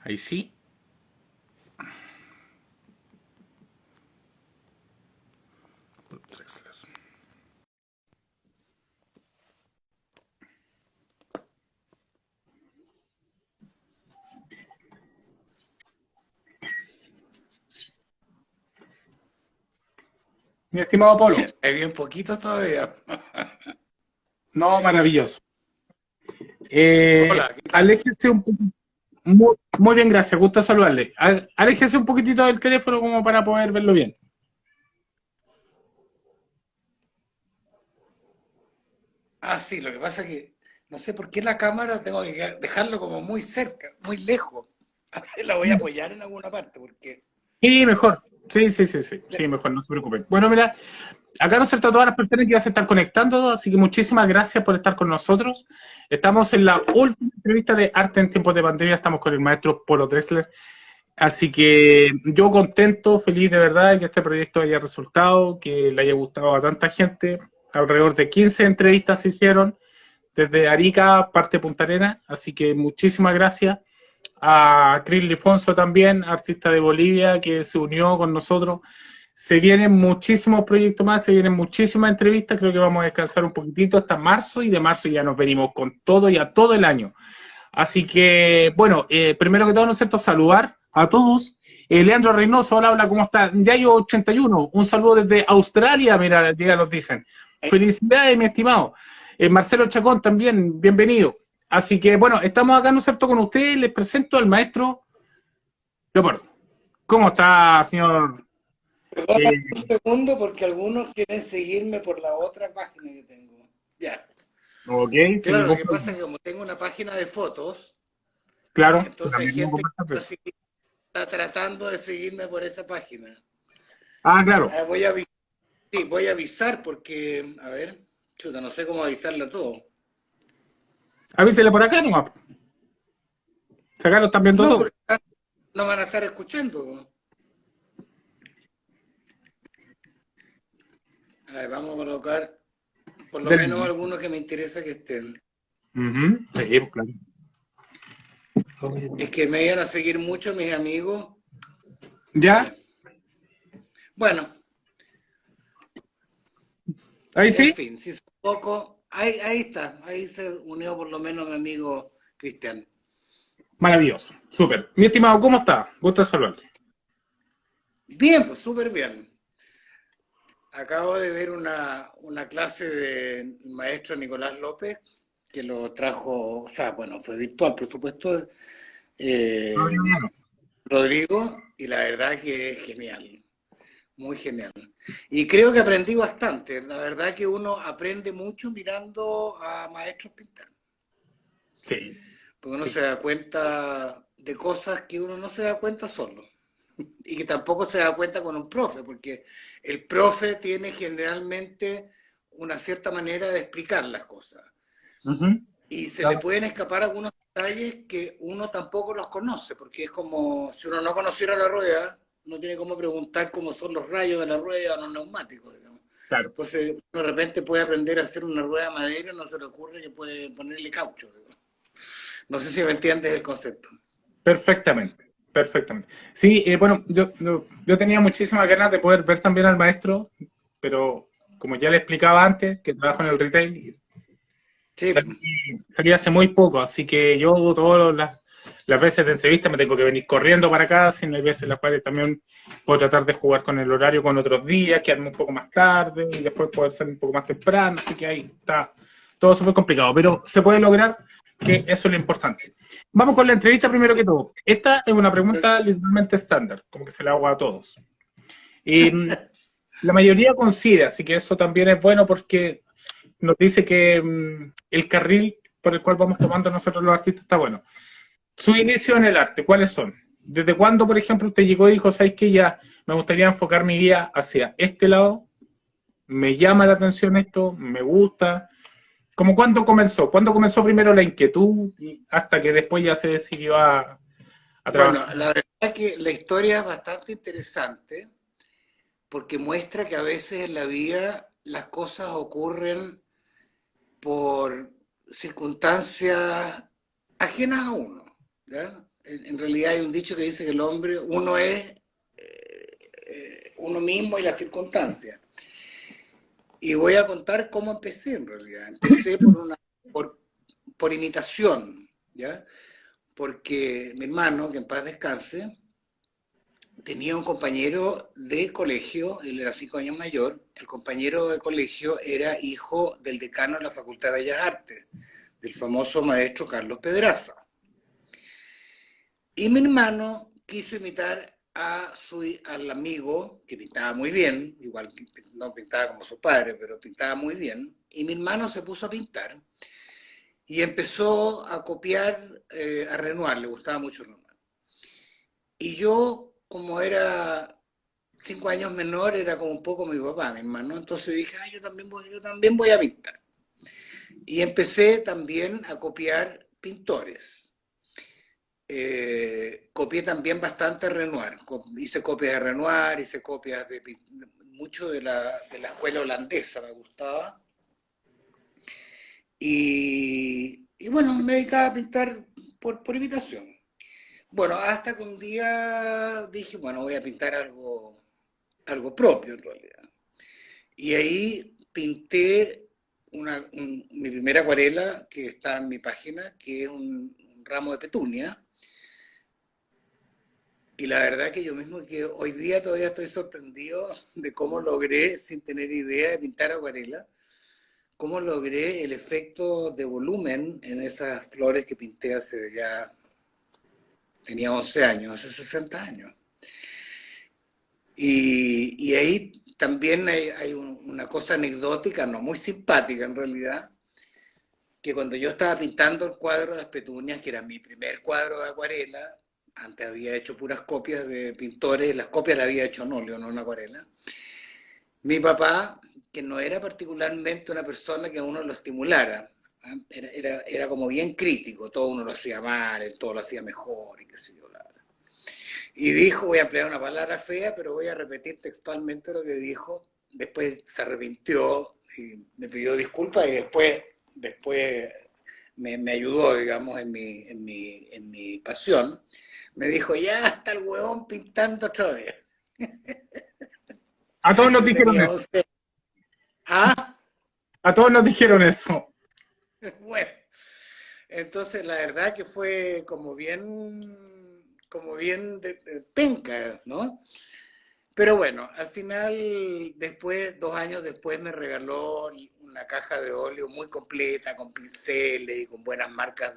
Ahí sí. Mi estimado Polo. Hay bien poquito todavía. No, maravilloso. Hola, ¿qué tal? Aléjese un poquito. Muy bien, gracias. Gusto saludarle. Aléjese un poquitito del teléfono como para poder verlo bien. Ah, sí, lo que pasa es que no sé por qué la cámara tengo que dejarlo como muy cerca, muy lejos. A ver, la voy a apoyar en alguna parte porque... Sí, mejor. Sí, sí, sí, sí. Sí, mejor, no se preocupe. Bueno, mira, acá nos faltan todas las personas que ya se están conectando, así que muchísimas gracias por estar con nosotros. Estamos en la última entrevista de Arte en tiempos de pandemia. Estamos con el maestro Polo Dressler. Así que yo contento, feliz de verdad de que este proyecto haya resultado, que le haya gustado a tanta gente. Alrededor de 15 entrevistas se hicieron desde Arica, parte de Punta Arenas. Así que muchísimas gracias a Chris Lifonso también, artista de Bolivia, que se unió con nosotros. Se vienen muchísimos proyectos más, se vienen muchísimas entrevistas. Creo que vamos a descansar un poquitito hasta marzo y de marzo ya nos venimos con todo y a todo el año. Así que, bueno, primero que todo, ¿no es cierto?, saludar a todos. Leandro Reynoso, hola, hola, ¿cómo está? Yayo81, un saludo desde Australia, mira, ya nos dicen. Felicidades, mi estimado. Marcelo Chacón también, bienvenido. Así que, bueno, estamos acá, ¿no es cierto?, con ustedes. Les presento al maestro Leopoldo. ¿Cómo está, señor? Perdona Eh, un segundo porque algunos quieren seguirme por la otra página que tengo. Ya. ok, sin Claro, lo ningún que pasa problema. es que como tengo una página de fotos, Claro, pues entonces hay también vamos a gente que conversar de eso. está tratando de seguirme por esa página. Ah, claro. Sí, voy a avisar porque, a ver, chuta, no sé cómo avisarle a todo. Avísele por acá nomás. Acá lo están viendo No, todo. porque no van a estar escuchando. A ver, vamos a colocar por lo Del menos mismo. algunos que me interesa que estén. Ujú, sí, pues, claro. Es que me iban a seguir mucho mis amigos. A ¿Ya? ver. Bueno, Ahí en sí. fin, si es poco, ahí está. Ahí se unió por lo menos mi amigo Cristian. Maravilloso. Súper. Mi estimado, ¿cómo está? Gusto saludarle. Bien, pues súper bien. Acabo de ver una clase del maestro Nicolás López, que lo trajo, o sea, bueno, fue virtual, por supuesto, eh, Rodrigo, y la verdad que es genial, muy genial. Y creo que aprendí bastante. La verdad que uno aprende mucho mirando a maestros pintar, Sí, porque uno se sí. da cuenta de cosas que uno no se da cuenta solo. Y que tampoco se da cuenta con un profe, porque el profe tiene generalmente una cierta manera de explicar las cosas. Ujú. Y se le Claro. pueden escapar algunos detalles que uno tampoco los conoce, porque es como si uno no conociera la rueda, no tiene cómo preguntar cómo son los rayos de la rueda o los neumáticos, digamos. Claro. Entonces, de repente puede aprender a hacer una rueda de madera, no se le ocurre que puede ponerle caucho, digamos. No sé si me entiendes el concepto. Perfectamente. Perfectamente. Sí, bueno, yo tenía muchísimas ganas de poder ver también al maestro, pero como ya le explicaba antes, que trabajo en el retail, Sí, salí hace muy poco, así que yo todas las veces de entrevista me tengo que venir corriendo para acá, sin hay veces en las cuales también puedo tratar de jugar con el horario con otros días, quedarme un poco más tarde y después poder salir un poco más temprano, así que ahí está todo súper complicado, pero se puede lograr, que eso es lo importante. Vamos con la entrevista primero que todo. Esta es una pregunta literalmente estándar, como que se la hago a todos. Y la mayoría considera, así que eso también es bueno porque nos dice que el carril por el cual vamos tomando nosotros los artistas está bueno. Su inicio en el arte, ¿cuáles son? ¿Desde cuándo, por ejemplo, usted llegó y dijo, sabes que ya me gustaría enfocar mi vida hacia este lado? Me llama la atención esto, me gusta. ¿Cómo cuándo comenzó? ¿Cuándo comenzó primero la inquietud hasta que después ya se decidió a bueno, trabajar? la verdad es que la historia es bastante interesante porque muestra que a veces en la vida las cosas ocurren por circunstancias ajenas a uno, ¿ya? en realidad hay un dicho que dice que el hombre, uno es uno mismo y las circunstancias. Y voy a contar cómo empecé en realidad. Empecé por imitación, ¿ya? Porque mi hermano, que en paz descanse, tenía un compañero de colegio, él era 5 años mayor, el compañero de colegio era hijo del decano de la Facultad de Bellas Artes, del famoso maestro Carlos Pedraza. Y mi hermano quiso imitar al amigo, que pintaba muy bien, igual que no pintaba como su padre, pero pintaba muy bien, y mi hermano se puso a pintar y empezó a copiar a Renoir, le gustaba mucho Renoir. Y yo, como era 5 años menor, era como un poco mi papá, mi hermano, entonces dije, yo también voy a pintar. Y empecé también a copiar pintores. Copié también bastante Renoir. Hice copias de Renoir, hice copias de mucho de la escuela holandesa, me gustaba. Y bueno, me dedicaba a pintar por imitación. Bueno, hasta que un día dije, bueno, voy a pintar algo propio en realidad. Y ahí pinté mi primera acuarela que está en mi página, que es un ramo de petunia. Y la verdad que yo mismo que hoy día todavía estoy sorprendido de cómo logré, sin tener idea de pintar acuarela, cómo logré el efecto de volumen en esas flores que pinté hace ya, tenía 11 años, hace 60 años. Y ahí también hay una cosa anecdótica, no muy simpática en realidad, que cuando yo estaba pintando el cuadro de las petunias, que era mi primer cuadro de acuarela, antes había hecho puras copias de pintores, las copias las había hecho en óleo, no en acuarela. Mi papá, que no era particularmente una persona que a uno lo estimulara, ¿eh? Era como bien crítico, todo uno lo hacía mal, todo lo hacía mejor y qué sé yo. Y dijo, voy a emplear una palabra fea, pero voy a repetir textualmente lo que dijo. Después se arrepintió y me pidió disculpas y después me ayudó, digamos, en mi pasión. Me dijo, ya está el huevón pintando otra vez. A todos nos Yo dijeron tenía eso. 11. Ah, A todos nos dijeron eso. bueno. Entonces, la verdad que fue como bien de penca, ¿no? Pero bueno, al final, después, 2 años después, me regaló una caja de óleo muy completa, con pinceles y con buenas marcas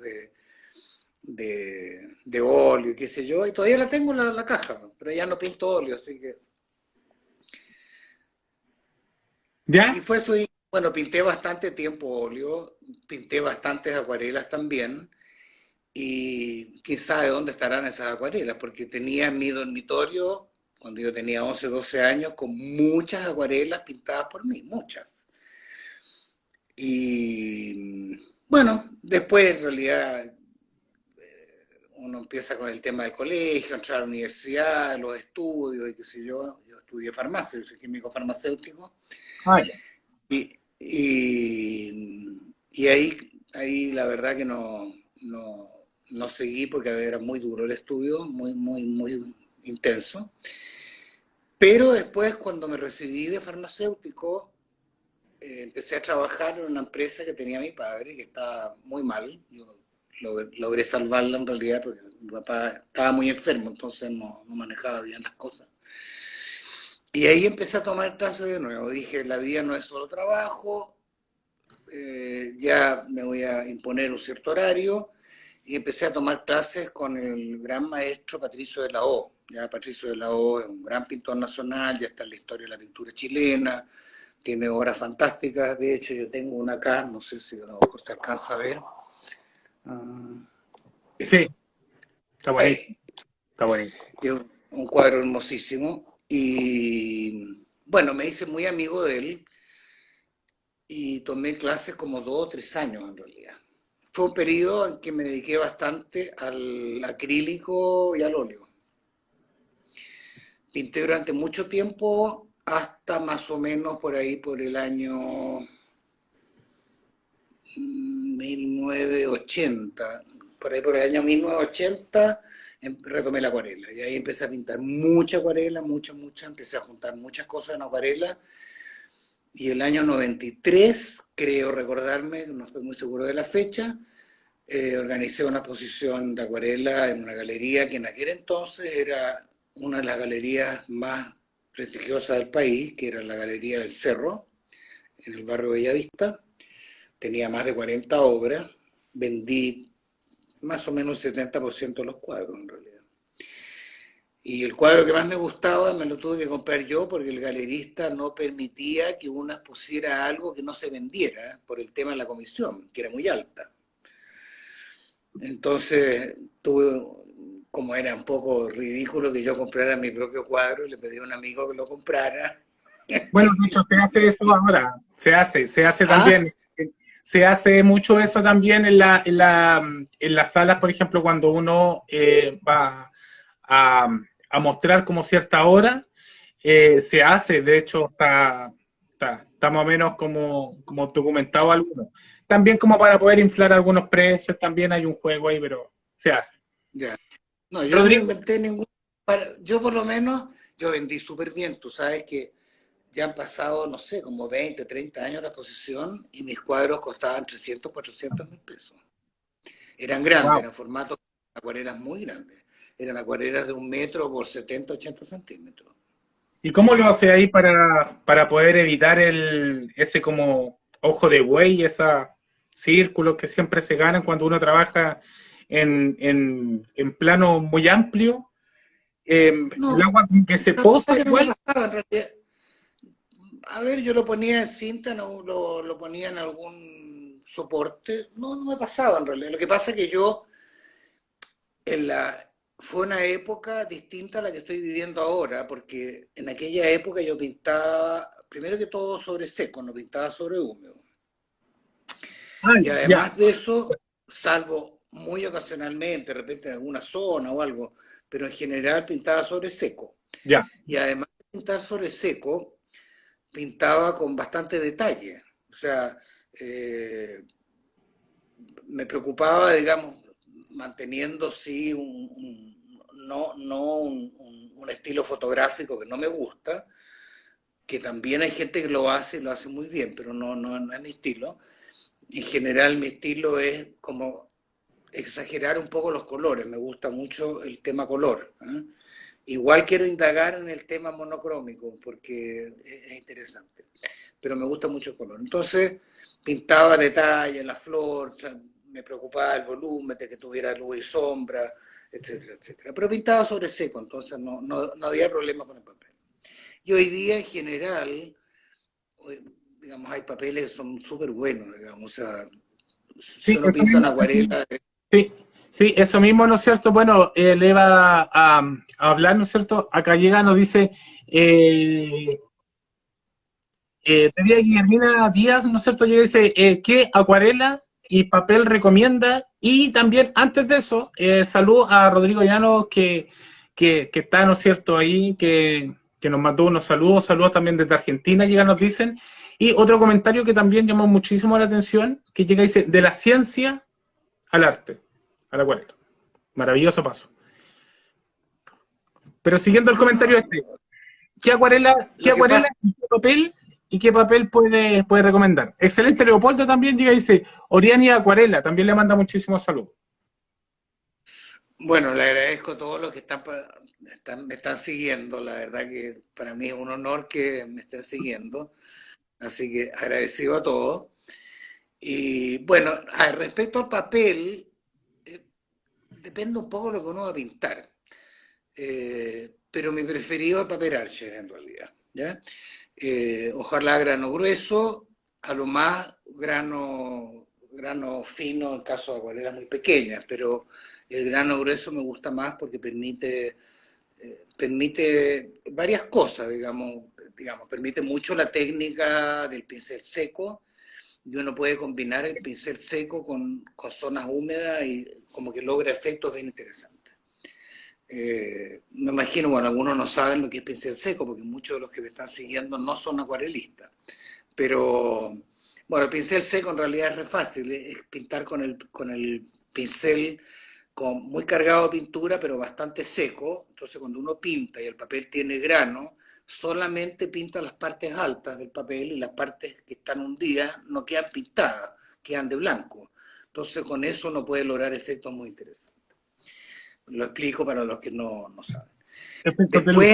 de óleo y qué sé yo, y todavía la tengo la caja, ¿no? Pero ya no pinto óleo, así que... Y ¿Ya? fue su... Bueno, pinté bastante tiempo óleo, pinté bastantes acuarelas también, y quién sabe dónde estarán esas acuarelas, porque tenía en mi dormitorio, cuando yo tenía 11 12 años, con muchas acuarelas pintadas por mí, muchas. Y bueno, después en realidad uno empieza con el tema del colegio, entrar a la universidad, los estudios y qué sé yo. Yo estudié farmacia, yo soy químico farmacéutico. Ah, ya. Y ahí la verdad que no seguí porque era muy duro el estudio, muy, muy, muy intenso. Pero después, cuando me recibí de farmacéutico, empecé a trabajar en una empresa que tenía mi padre, que estaba muy mal. Yo logré salvarla en realidad porque mi papá estaba muy enfermo, entonces no manejaba bien las cosas. Y ahí empecé a tomar clases de nuevo. Dije, la vida no es solo trabajo, ya me voy a imponer un cierto horario. Y empecé a tomar clases con el gran maestro Patricio de la O. Ya Patricio de la O es un gran pintor nacional, ya está en la historia de la pintura chilena, tiene obras fantásticas. De hecho, yo tengo una acá, no sé si a lo mejor se alcanza a ver. Ah, Sí, esa, está buenísimo. ahí, Está buenísimo. que es un cuadro hermosísimo. Y bueno, me hice muy amigo de él y tomé clases como 2 o 3 años en realidad. Fue un periodo en que me dediqué bastante al acrílico y al óleo. Pinté durante mucho tiempo, hasta más o menos por ahí, por el año 1980, por ahí por el año 1980 retomé la acuarela. Y ahí empecé a pintar mucha acuarela, mucha, empecé a juntar muchas cosas en acuarela. Y el año 93, creo recordarme, no estoy muy seguro de la fecha, organicé una exposición de acuarela en una galería que en aquel entonces era una de las galerías más prestigiosas del país, que era la Galería del Cerro, en el barrio Bellavista. Tenía más de 40 obras, vendí más o menos el 70% de los cuadros en realidad. Y el cuadro que más me gustaba me lo tuve que comprar yo porque el galerista no permitía que uno expusiera algo que no se vendiera por el tema de la comisión, que era muy alta. Entonces tuve, como era un poco ridículo que yo comprara mi propio cuadro, le pedí a un amigo que lo comprara. Bueno, de hecho, se hace eso ahora, se hace ¿Ah? también. Se hace mucho eso también en las salas, por ejemplo, cuando uno va a, a mostrar como cierta hora, se hace, de hecho, está más o menos como documentado alguno. También como para poder inflar algunos precios, también hay un juego ahí, pero se hace. Ya. No, yo no Rodrigo, inventé ningún... yo por lo menos, yo vendí súper bien. Tú sabes que ya han pasado, no sé, como 20, 30 años la exposición y mis cuadros costaban 300, 400 mil pesos. Eran grandes, wow. eran formatos, acuarelas muy grandes. Eran acuarelas de 1 metro por 70, 80 centímetros. ¿Y cómo lo hace ahí para poder evitar ese como ojo de buey, esa círculos que siempre se ganan cuando uno trabaja en plano muy amplio? No, El agua que se una cosa posa que no me igual. pasaba en realidad. A ver, yo lo ponía en cinta, no, lo ponía en algún soporte. No, no me pasaba en realidad. Lo que pasa es que yo en la, fue una época distinta a la que estoy viviendo ahora, porque en aquella época yo pintaba, primero que todo sobre seco, no pintaba sobre húmedo. Ah, Y ya, además de eso, salvo muy ocasionalmente, de repente en alguna zona o algo, pero en general pintaba sobre seco. ya. Y además de pintar sobre seco, pintaba con bastante detalle. O sea, eh, me preocupaba, digamos, manteniendo sí no un estilo fotográfico que no me gusta, que también hay gente que lo hace y lo hace muy bien, pero no es mi estilo. En general mi estilo es como exagerar un poco los colores, me gusta mucho el tema color. ¿Eh? Igual quiero indagar en el tema monocrómico porque es interesante, pero me gusta mucho el color. Entonces pintaba detalles en la flor, o sea, me preocupaba el volumen, de que tuviera luz y sombra, etcétera, etcétera. Pero pintaba sobre seco, entonces no había problema con el papel. Y hoy día en general, digamos, hay papeles que son súper buenos, digamos, o sea, si Sí, uno eso pinta en mismo. acuarela, Sí, sí, eso mismo, ¿no es cierto? Bueno, le iba a hablar, ¿no es cierto? Acá llega, nos dice, eh, María Guillermina Díaz, ¿no es cierto? Llega y dice, ¿qué acuarela y papel recomienda? Y también, antes de eso, saludo a Rodrigo Llano, que está, ¿no es cierto?, ahí, que nos mandó unos saludos, saludos también desde Argentina, llega, nos dicen. Y otro comentario que también llamó muchísimo la atención, que llega y dice, de la ciencia al arte, a la acuarela. Maravilloso paso. Pero siguiendo el comentario bueno, este, qué lo que acuarela pasa, y qué papel puede recomendar? Excelente, Leopoldo también llega y dice, Oriani Acuarela, también le manda muchísimos saludos. bueno, le agradezco a todos los que me están siguiendo, la verdad que para mí es un honor que me estén siguiendo, así que agradecido a todos. Y bueno, respecto al papel, eh, depende un poco de lo que uno va a pintar. Pero mi preferido es papel Arches en realidad, ¿ya? Ojalá grano grueso, a lo más grano fino en caso de acuarelas muy pequeñas, pero el grano grueso me gusta más porque permite varias cosas, digamos, permite mucho la técnica del pincel seco y uno puede combinar el pincel seco con zonas húmedas y como que logra efectos bien interesantes. Me imagino, bueno, algunos no saben lo que es pincel seco, porque muchos de los que me están siguiendo no son acuarelistas, pero bueno, el pincel seco en realidad es re fácil, es pintar con el pincel muy cargado de pintura, pero bastante seco. Entonces cuando uno pinta y el papel tiene grano, solamente pinta las partes altas del papel y las partes que están hundidas no quedan pintadas, quedan de blanco. Entonces con eso uno puede lograr efectos muy interesantes. Lo explico para los que no saben. Efectos de luz.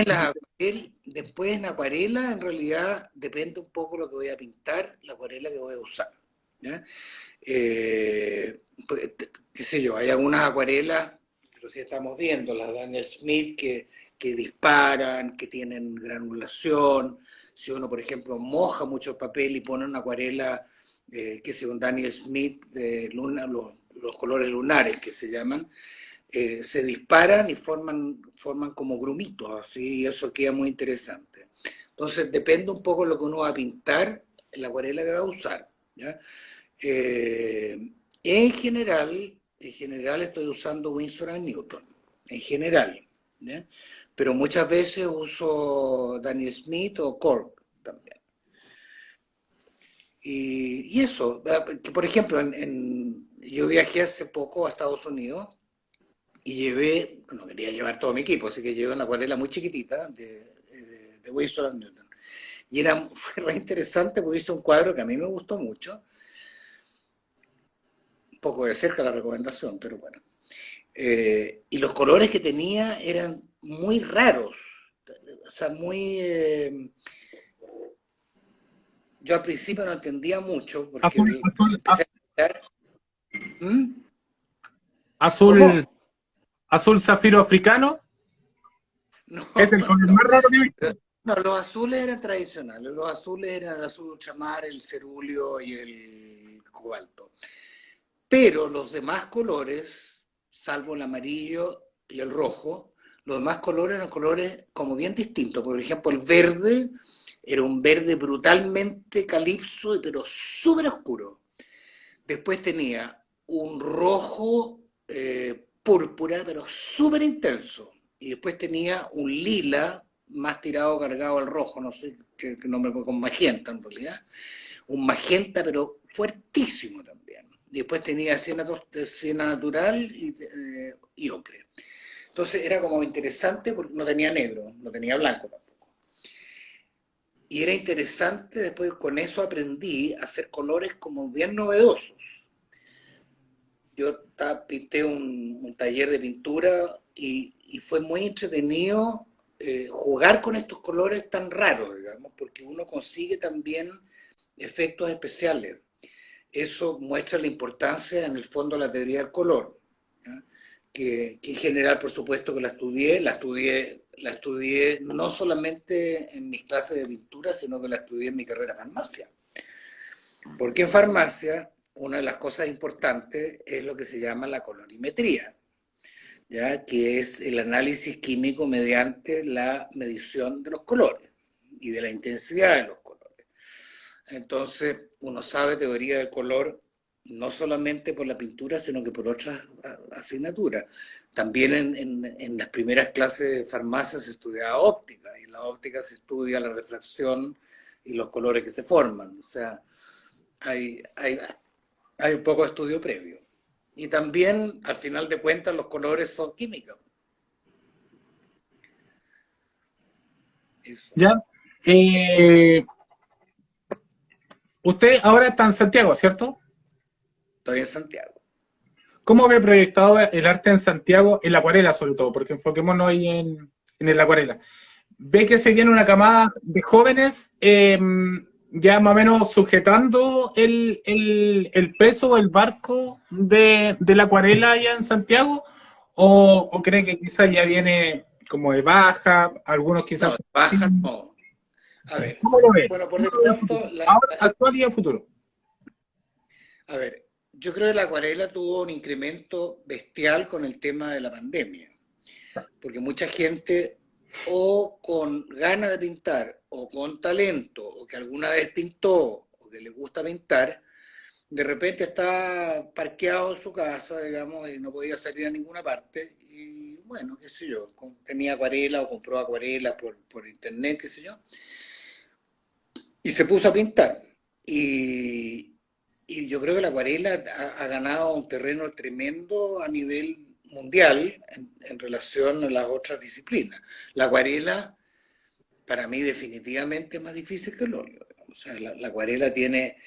Después en acuarela, en realidad depende un poco lo que voy a pintar, la acuarela que voy a usar. ¿Ya? Pues, qué sé yo, hay algunas acuarelas, pero sí estamos viendo, las Daniel Smith que disparan, que tienen granulación. Si uno, por ejemplo, moja mucho el papel y pone una acuarela, que sea un Daniel Smith de luna, los colores lunares que se llaman, se disparan y forman como grumitos, así, y eso queda muy interesante. Entonces, depende un poco de lo que uno va a pintar, la acuarela que va a usar. ¿Ya? En general estoy usando Winsor & Newton, en general, ¿ya? Pero muchas veces uso Daniel Smith o Cork también. Y eso, que por ejemplo, yo viajé hace poco a Estados Unidos y llevé, no quería llevar todo mi equipo, así que llevé una acuarela muy chiquitita de Winsor & Newton. Y fue re interesante porque hice un cuadro que a mí me gustó mucho, un poco de cerca la recomendación, pero bueno. Y los colores que tenía eran muy raros, o sea, yo al principio no entendía mucho porque Azul, azul, empecé a mirar. ¿Mm? azul, ¿Cómo? azul zafiro africano, No, es el color no. más raro que he visto. No, los azules eran tradicionales. Los azules eran el azul ultramar, el cerúleo y el cobalto. Pero los demás colores, salvo el amarillo y el rojo, los demás colores eran colores como bien distintos. Por ejemplo, el verde era un verde brutalmente calipso, pero súper oscuro. Después tenía un rojo púrpura, pero súper intenso. Y después tenía un lila más tirado, cargado al rojo, no sé qué nombre, con magenta en realidad. Un magenta, pero fuertísimo también. Y después tenía siena natural y ocre. Entonces era como interesante porque no tenía negro, no tenía blanco tampoco. Y era interesante, después con eso aprendí a hacer colores como bien novedosos. Yo pinté un taller de pintura y fue muy entretenido jugar con estos colores tan raros, digamos, porque uno consigue también efectos especiales. Eso muestra la importancia, en el fondo, de la teoría del color, ¿ya? Que en general, por supuesto, que la estudié no solamente en mis clases de pintura, sino que la estudié en mi carrera de farmacia. Porque en farmacia, una de las cosas importantes es lo que se llama la colorimetría, ¿ya? Que es el análisis químico mediante la medición de los colores y de la intensidad de los colores. Entonces, uno sabe teoría del color no solamente por la pintura, sino que por otras asignaturas. También en las primeras clases de farmacia se estudiaba óptica, y en la óptica se estudia la refracción y los colores que se forman. O sea, hay, hay, hay un poco de estudio previo. Y también, al final de cuentas, los colores son químicos. Eso. ¿Ya? Eh, Usted ahora está en Santiago, ¿cierto? Estoy en Santiago. ¿Cómo ve proyectado el arte en Santiago, en la acuarela sobre todo? Porque enfoquémonos ahí en la acuarela. ¿Ve que se viene una camada de jóvenes ya más o menos sujetando el peso o el barco de la acuarela allá en Santiago? ¿O cree que quizás ya viene como de baja? Algunos No, quizás... baja no. A ver, ¿Cómo lo ve? bueno, por ¿Cómo de lo ve a futuro? pronto, Ahora, actual y a futuro. a ver, yo creo que la acuarela tuvo un incremento bestial con el tema de la pandemia, porque mucha gente o con ganas de pintar, o con talento, o que alguna vez pintó, o que le gusta pintar, de repente está parqueado en su casa, digamos, y no podía salir a ninguna parte, y bueno, qué sé yo, tenía acuarela o compró acuarela por internet, qué sé yo, y se puso a pintar. Y, y yo creo que la acuarela ha ganado un terreno tremendo a nivel mundial en relación a las otras disciplinas. La acuarela, para mí, definitivamente es más difícil que el óleo. O sea, la acuarela tiene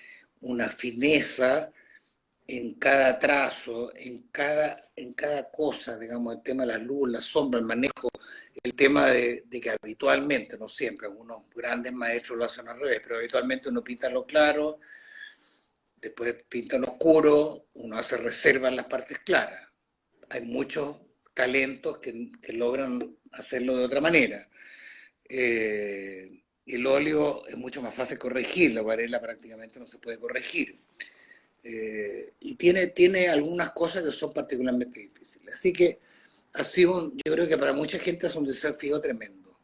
una fineza en cada trazo, en cada cosa, digamos, el tema de la luz, la sombra, el manejo, el tema de que habitualmente, no siempre, algunos grandes maestros lo hacen al revés, pero habitualmente uno pinta lo claro, después pinta lo oscuro, uno hace reserva en las partes claras. Hay muchos talentos que logran hacerlo de otra manera. El óleo es mucho más fácil corregir, la acuarela prácticamente no se puede corregir. Y tiene algunas cosas que son particularmente difíciles. Así que ha sido, yo creo que para mucha gente es un desafío tremendo.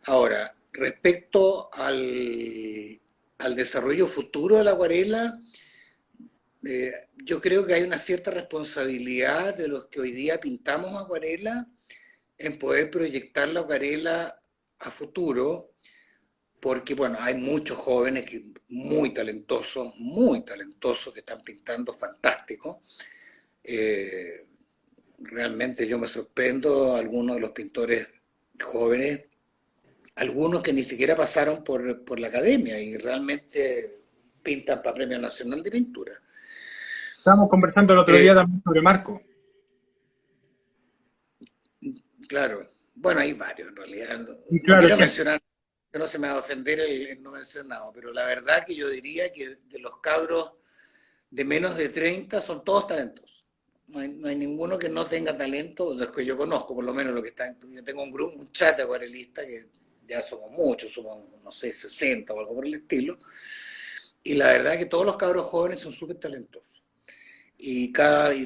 Ahora, respecto al desarrollo futuro de la acuarela, yo creo que hay una cierta responsabilidad de los que hoy día pintamos acuarela en poder proyectar la acuarela a futuro, porque bueno, hay muchos jóvenes muy talentosos que están pintando fantástico. Eh, Realmente yo me sorprendo, algunos de los pintores jóvenes, algunos que ni siquiera pasaron por la academia y realmente pintan para Premio Nacional de Pintura. Estábamos conversando el otro Eh, día también sobre Marco. claro, bueno, hay varios en realidad. No, Y no claro quiero que mencionar, que no se me va a ofender el no mencionado, pero la verdad que yo diría que de los cabros de menos de 30 son todos talentosos. No hay ninguno que no tenga talento, los que yo conozco, por lo menos lo que está. Yo tengo un grupo, un chat de acuarelistas que ya somos muchos, somos, no sé, 60 o algo por el estilo. Y la verdad que todos los cabros jóvenes son súper talentosos. Y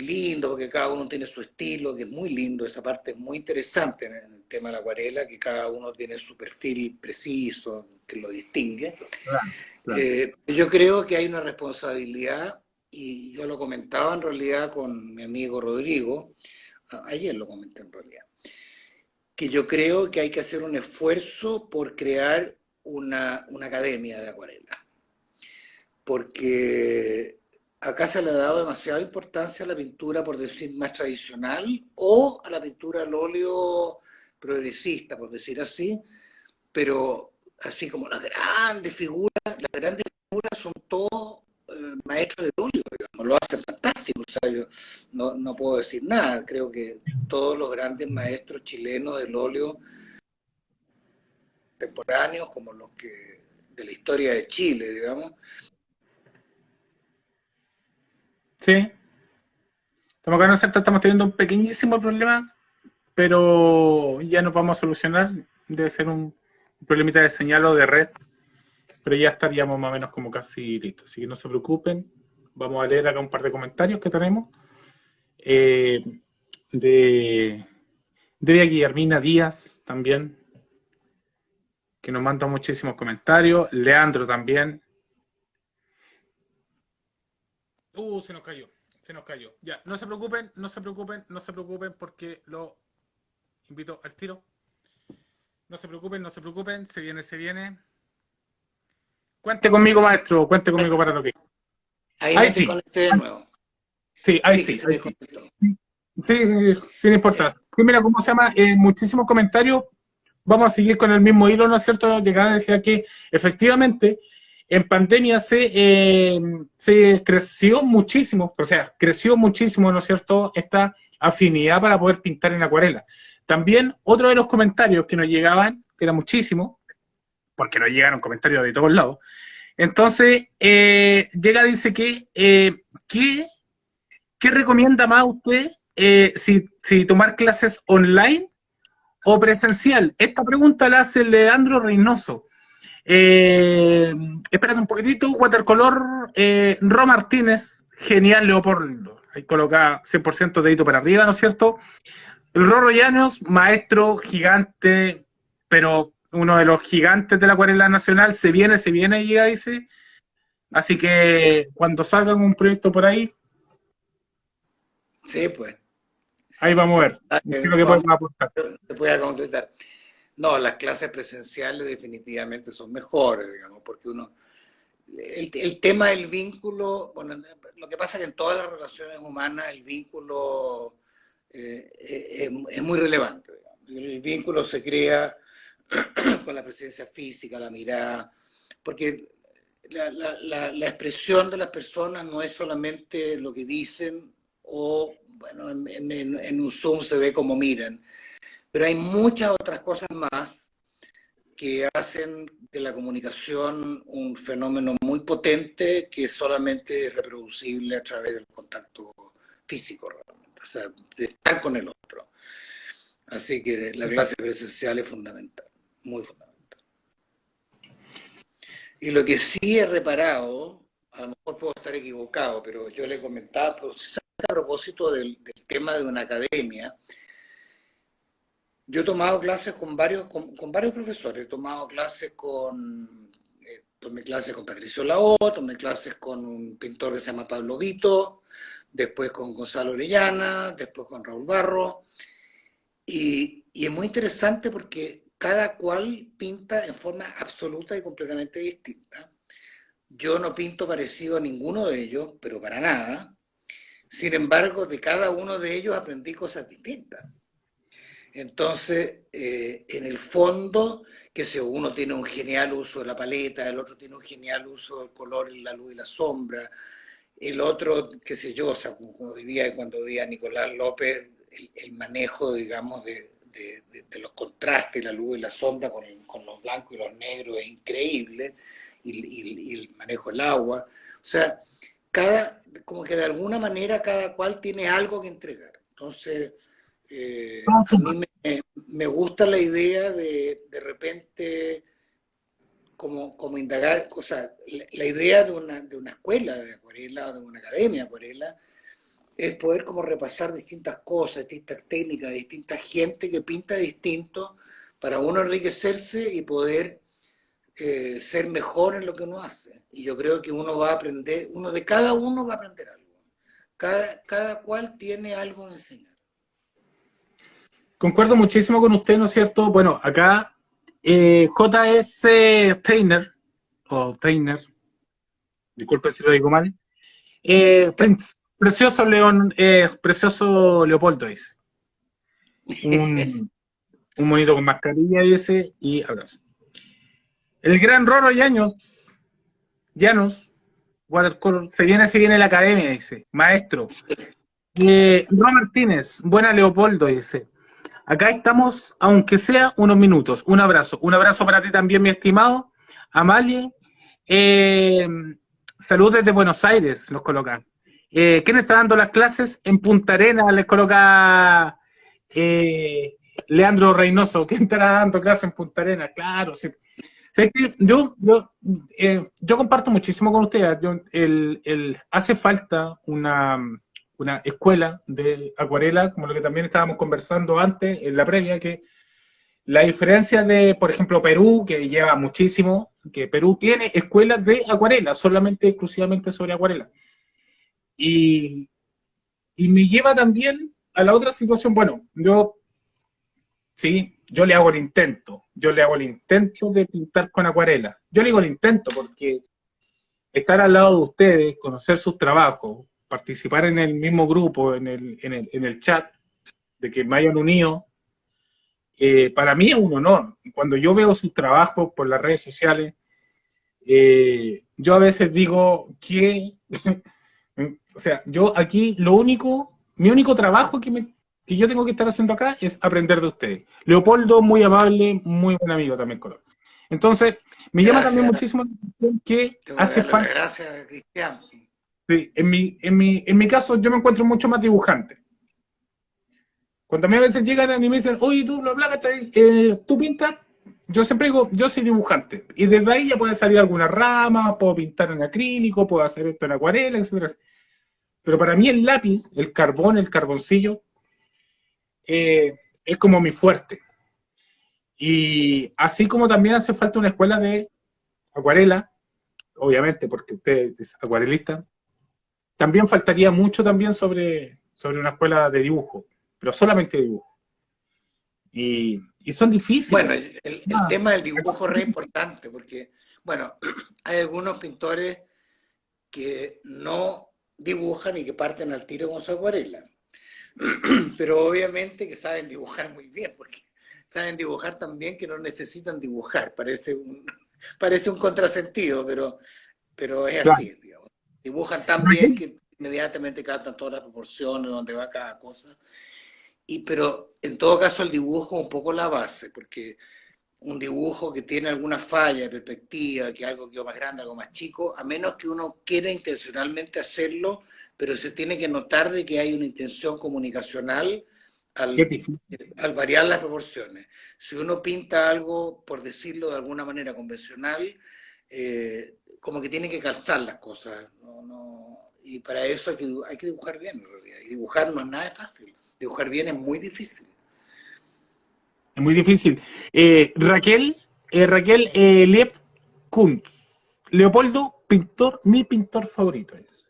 lindo, porque cada uno tiene su estilo, que es muy lindo, esa parte es muy interesante en el tema de la acuarela, que cada uno tiene su perfil preciso, que lo distingue. claro, claro. Yo creo que hay una responsabilidad, y yo lo comentaba en realidad con mi amigo Rodrigo, ayer lo comenté en realidad, que yo creo que hay que hacer un esfuerzo por crear una academia de acuarela, porque acá se le ha dado demasiada importancia a la pintura, por decir, más tradicional, o a la pintura al óleo progresista, por decir así, pero así como las grandes figuras son todos maestros de óleo, digamos, lo hacen fantástico, o sea, yo no puedo decir nada, creo que todos los grandes maestros chilenos del óleo contemporáneos, como los que de la historia de Chile, digamos. Sí, estamos acá, ¿no es cierto? Estamos teniendo un pequeñísimo problema, pero ya nos vamos a solucionar. Debe ser un problemita de señal o de red, pero ya estaríamos más o menos como casi listos. Así que no se preocupen. Vamos a leer acá un par de comentarios que tenemos. Eh, de, de Guillermina Díaz también, que nos manda muchísimos comentarios. Leandro también. Se nos cayó. Se nos cayó. Ya, no se preocupen, no se preocupen, no se preocupen porque lo invito al tiro. No se preocupen, no se preocupen. Se viene, se viene. Cuente conmigo, maestro. Cuente conmigo para lo que. Ahí Ahí me sí. desconecté de nuevo. Sí, ahí Sí, que sí, se ahí sí. desconectó. Sí, sí, sin importar. Sí, mira, ¿cómo se llama? Muchísimos comentarios. Vamos a seguir con el mismo hilo, ¿no es cierto? Llegar a decir que efectivamente en pandemia se creció muchísimo, o sea, creció muchísimo, ¿no es cierto?, esta afinidad para poder pintar en acuarela. También otro de los comentarios que nos llegaban, que era muchísimo, porque nos llegaron comentarios de todos lados, entonces llega, dice que ¿qué recomienda más usted si tomar clases online o presencial? Esta pregunta la hace Leandro Reynoso. Espérate un poquitito, Watercolor, Ro Martínez, genial Leopoldo. Ahí coloca 100% dedito para arriba, ¿no es cierto? El Rorro Llanos, maestro gigante, pero uno de los gigantes de la acuarela nacional, se viene, llega, dice. Así que cuando salgan un proyecto por ahí, Sí, pues. ahí vamos a ver. ¿Qué es lo que Vamos, podemos aportar? te voy a completar. No, las clases presenciales definitivamente son mejores, digamos, porque uno el tema del vínculo, bueno, lo que pasa es que en todas las relaciones humanas el vínculo es muy relevante. Digamos. El vínculo se crea con la presencia física, la mirada, porque la expresión de las personas no es solamente lo que dicen o, bueno, en un Zoom se ve como miran, pero hay muchas otras cosas más que hacen de la comunicación un fenómeno muy potente que solamente es reproducible a través del contacto físico, realmente, o sea, de estar con el otro. Así que la clase presencial es fundamental, muy fundamental. Y lo que sí he reparado, a lo mejor puedo estar equivocado, pero yo le comentaba, pues, a propósito del tema de una academia, yo he tomado clases con varios profesores, he tomado clases tomé clases con Patricio Lao, tomé clases con un pintor que se llama Pablo Vito, después con Gonzalo Orellana, después con Raúl Barro, y es muy interesante porque cada cual pinta en forma absoluta y completamente distinta. Yo no pinto parecido a ninguno de ellos, pero para nada. Sin embargo, de cada uno de ellos aprendí cosas distintas. Entonces, en el fondo, que si uno tiene un genial uso de la paleta, el otro tiene un genial uso del color, la luz y la sombra, el otro, qué sé yo, o sea, hoy día, cuando veía a Nicolás López, el manejo, digamos, de los contrastes, la luz y la sombra con los blancos y los negros es increíble, y el manejo del agua. O sea, como que de alguna manera cada cual tiene algo que entregar. Entonces, a mí me gusta la idea de repente como indagar, o sea, la idea de una escuela de acuarela, de una academia de acuarela, es poder como repasar distintas cosas, distintas técnicas, distintas gente que pinta distinto para uno enriquecerse y poder ser mejor en lo que uno hace. Y yo creo que uno va a aprender, uno de cada uno va a aprender algo. Cada cual tiene algo que enseñar. Concuerdo muchísimo con usted, ¿no es cierto? Bueno, acá J.S. Steiner, o Steiner, disculpe si lo digo mal, precioso León, precioso Leopoldo, dice. Un, un monito con mascarilla, dice, y abrazo. El gran Roro Llanos, Watercolor, se viene la academia, dice, maestro. Ro Martínez, buena Leopoldo, dice. Acá estamos, aunque sea unos minutos. Un abrazo para ti también, mi estimado. Amalie, salud desde Buenos Aires, nos colocan. ¿Quién está dando las clases? En Punta Arenas les coloca Leandro Reynoso. ¿Quién estará dando clases en Punta Arenas? Claro, sí. ¿Sabes qué? Yo comparto muchísimo con ustedes. Hace falta una escuela de acuarela, como lo que también estábamos conversando antes en la previa, que la diferencia de, por ejemplo, Perú, que lleva muchísimo, que Perú tiene escuelas de acuarela, solamente, exclusivamente sobre acuarela. Y, y me lleva también a la otra situación, bueno, yo le hago el intento de pintar con acuarela. Yo le digo el intento porque estar al lado de ustedes, conocer sus trabajos, participar en el mismo grupo, en el chat, de que me hayan unido, para mí es un honor. Y cuando yo veo sus trabajos por las redes sociales, yo a veces digo que, o sea, yo aquí mi único trabajo que yo tengo que estar haciendo acá es aprender de ustedes. Leopoldo, muy amable, muy buen amigo también, Color. Entonces, me llama también Gracias. muchísimo la atención que Te voy a hace dar las falta. gracias, Cristian. Sí, en mi caso, yo me encuentro mucho más dibujante. Cuando a mí a veces llegan y me dicen, oye, tú, bla, bla, tú pintas, yo siempre digo, yo soy dibujante. Y desde ahí ya puede salir alguna rama, puedo pintar en acrílico, puedo hacer esto en acuarela, etcétera. Pero para mí el lápiz, el carbón, el carboncillo, es como mi fuerte. Y así como también hace falta una escuela de acuarela, obviamente, porque usted es acuarelista, también faltaría mucho también sobre una escuela de dibujo, pero solamente dibujo. Y son Bueno, difíciles. el tema del dibujo es re importante porque, Bueno, hay algunos pintores que no dibujan y que parten al tiro con su acuarela. Pero obviamente que saben dibujar muy bien, porque saben dibujar tan bien que no necesitan dibujar. Parece un contrasentido, pero es Claro. así, digamos. Dibujan tan bien que inmediatamente captan todas las proporciones, donde va cada cosa. Pero en todo caso el dibujo es un poco la base, porque un dibujo que tiene alguna falla de perspectiva, que algo quedó más grande, algo más chico, a menos que uno quiera intencionalmente hacerlo, pero se tiene que notar de que hay una intención comunicacional Qué al, difícil. al variar las proporciones. Si uno pinta algo, por decirlo de alguna manera convencional, como que tiene que calzar las cosas, y para eso hay que dibujar bien en realidad. Y dibujar no es nada fácil, dibujar bien es muy difícil. Es muy difícil. Raquel Lev Kuntz. Leopoldo, pintor, mi pintor favorito es.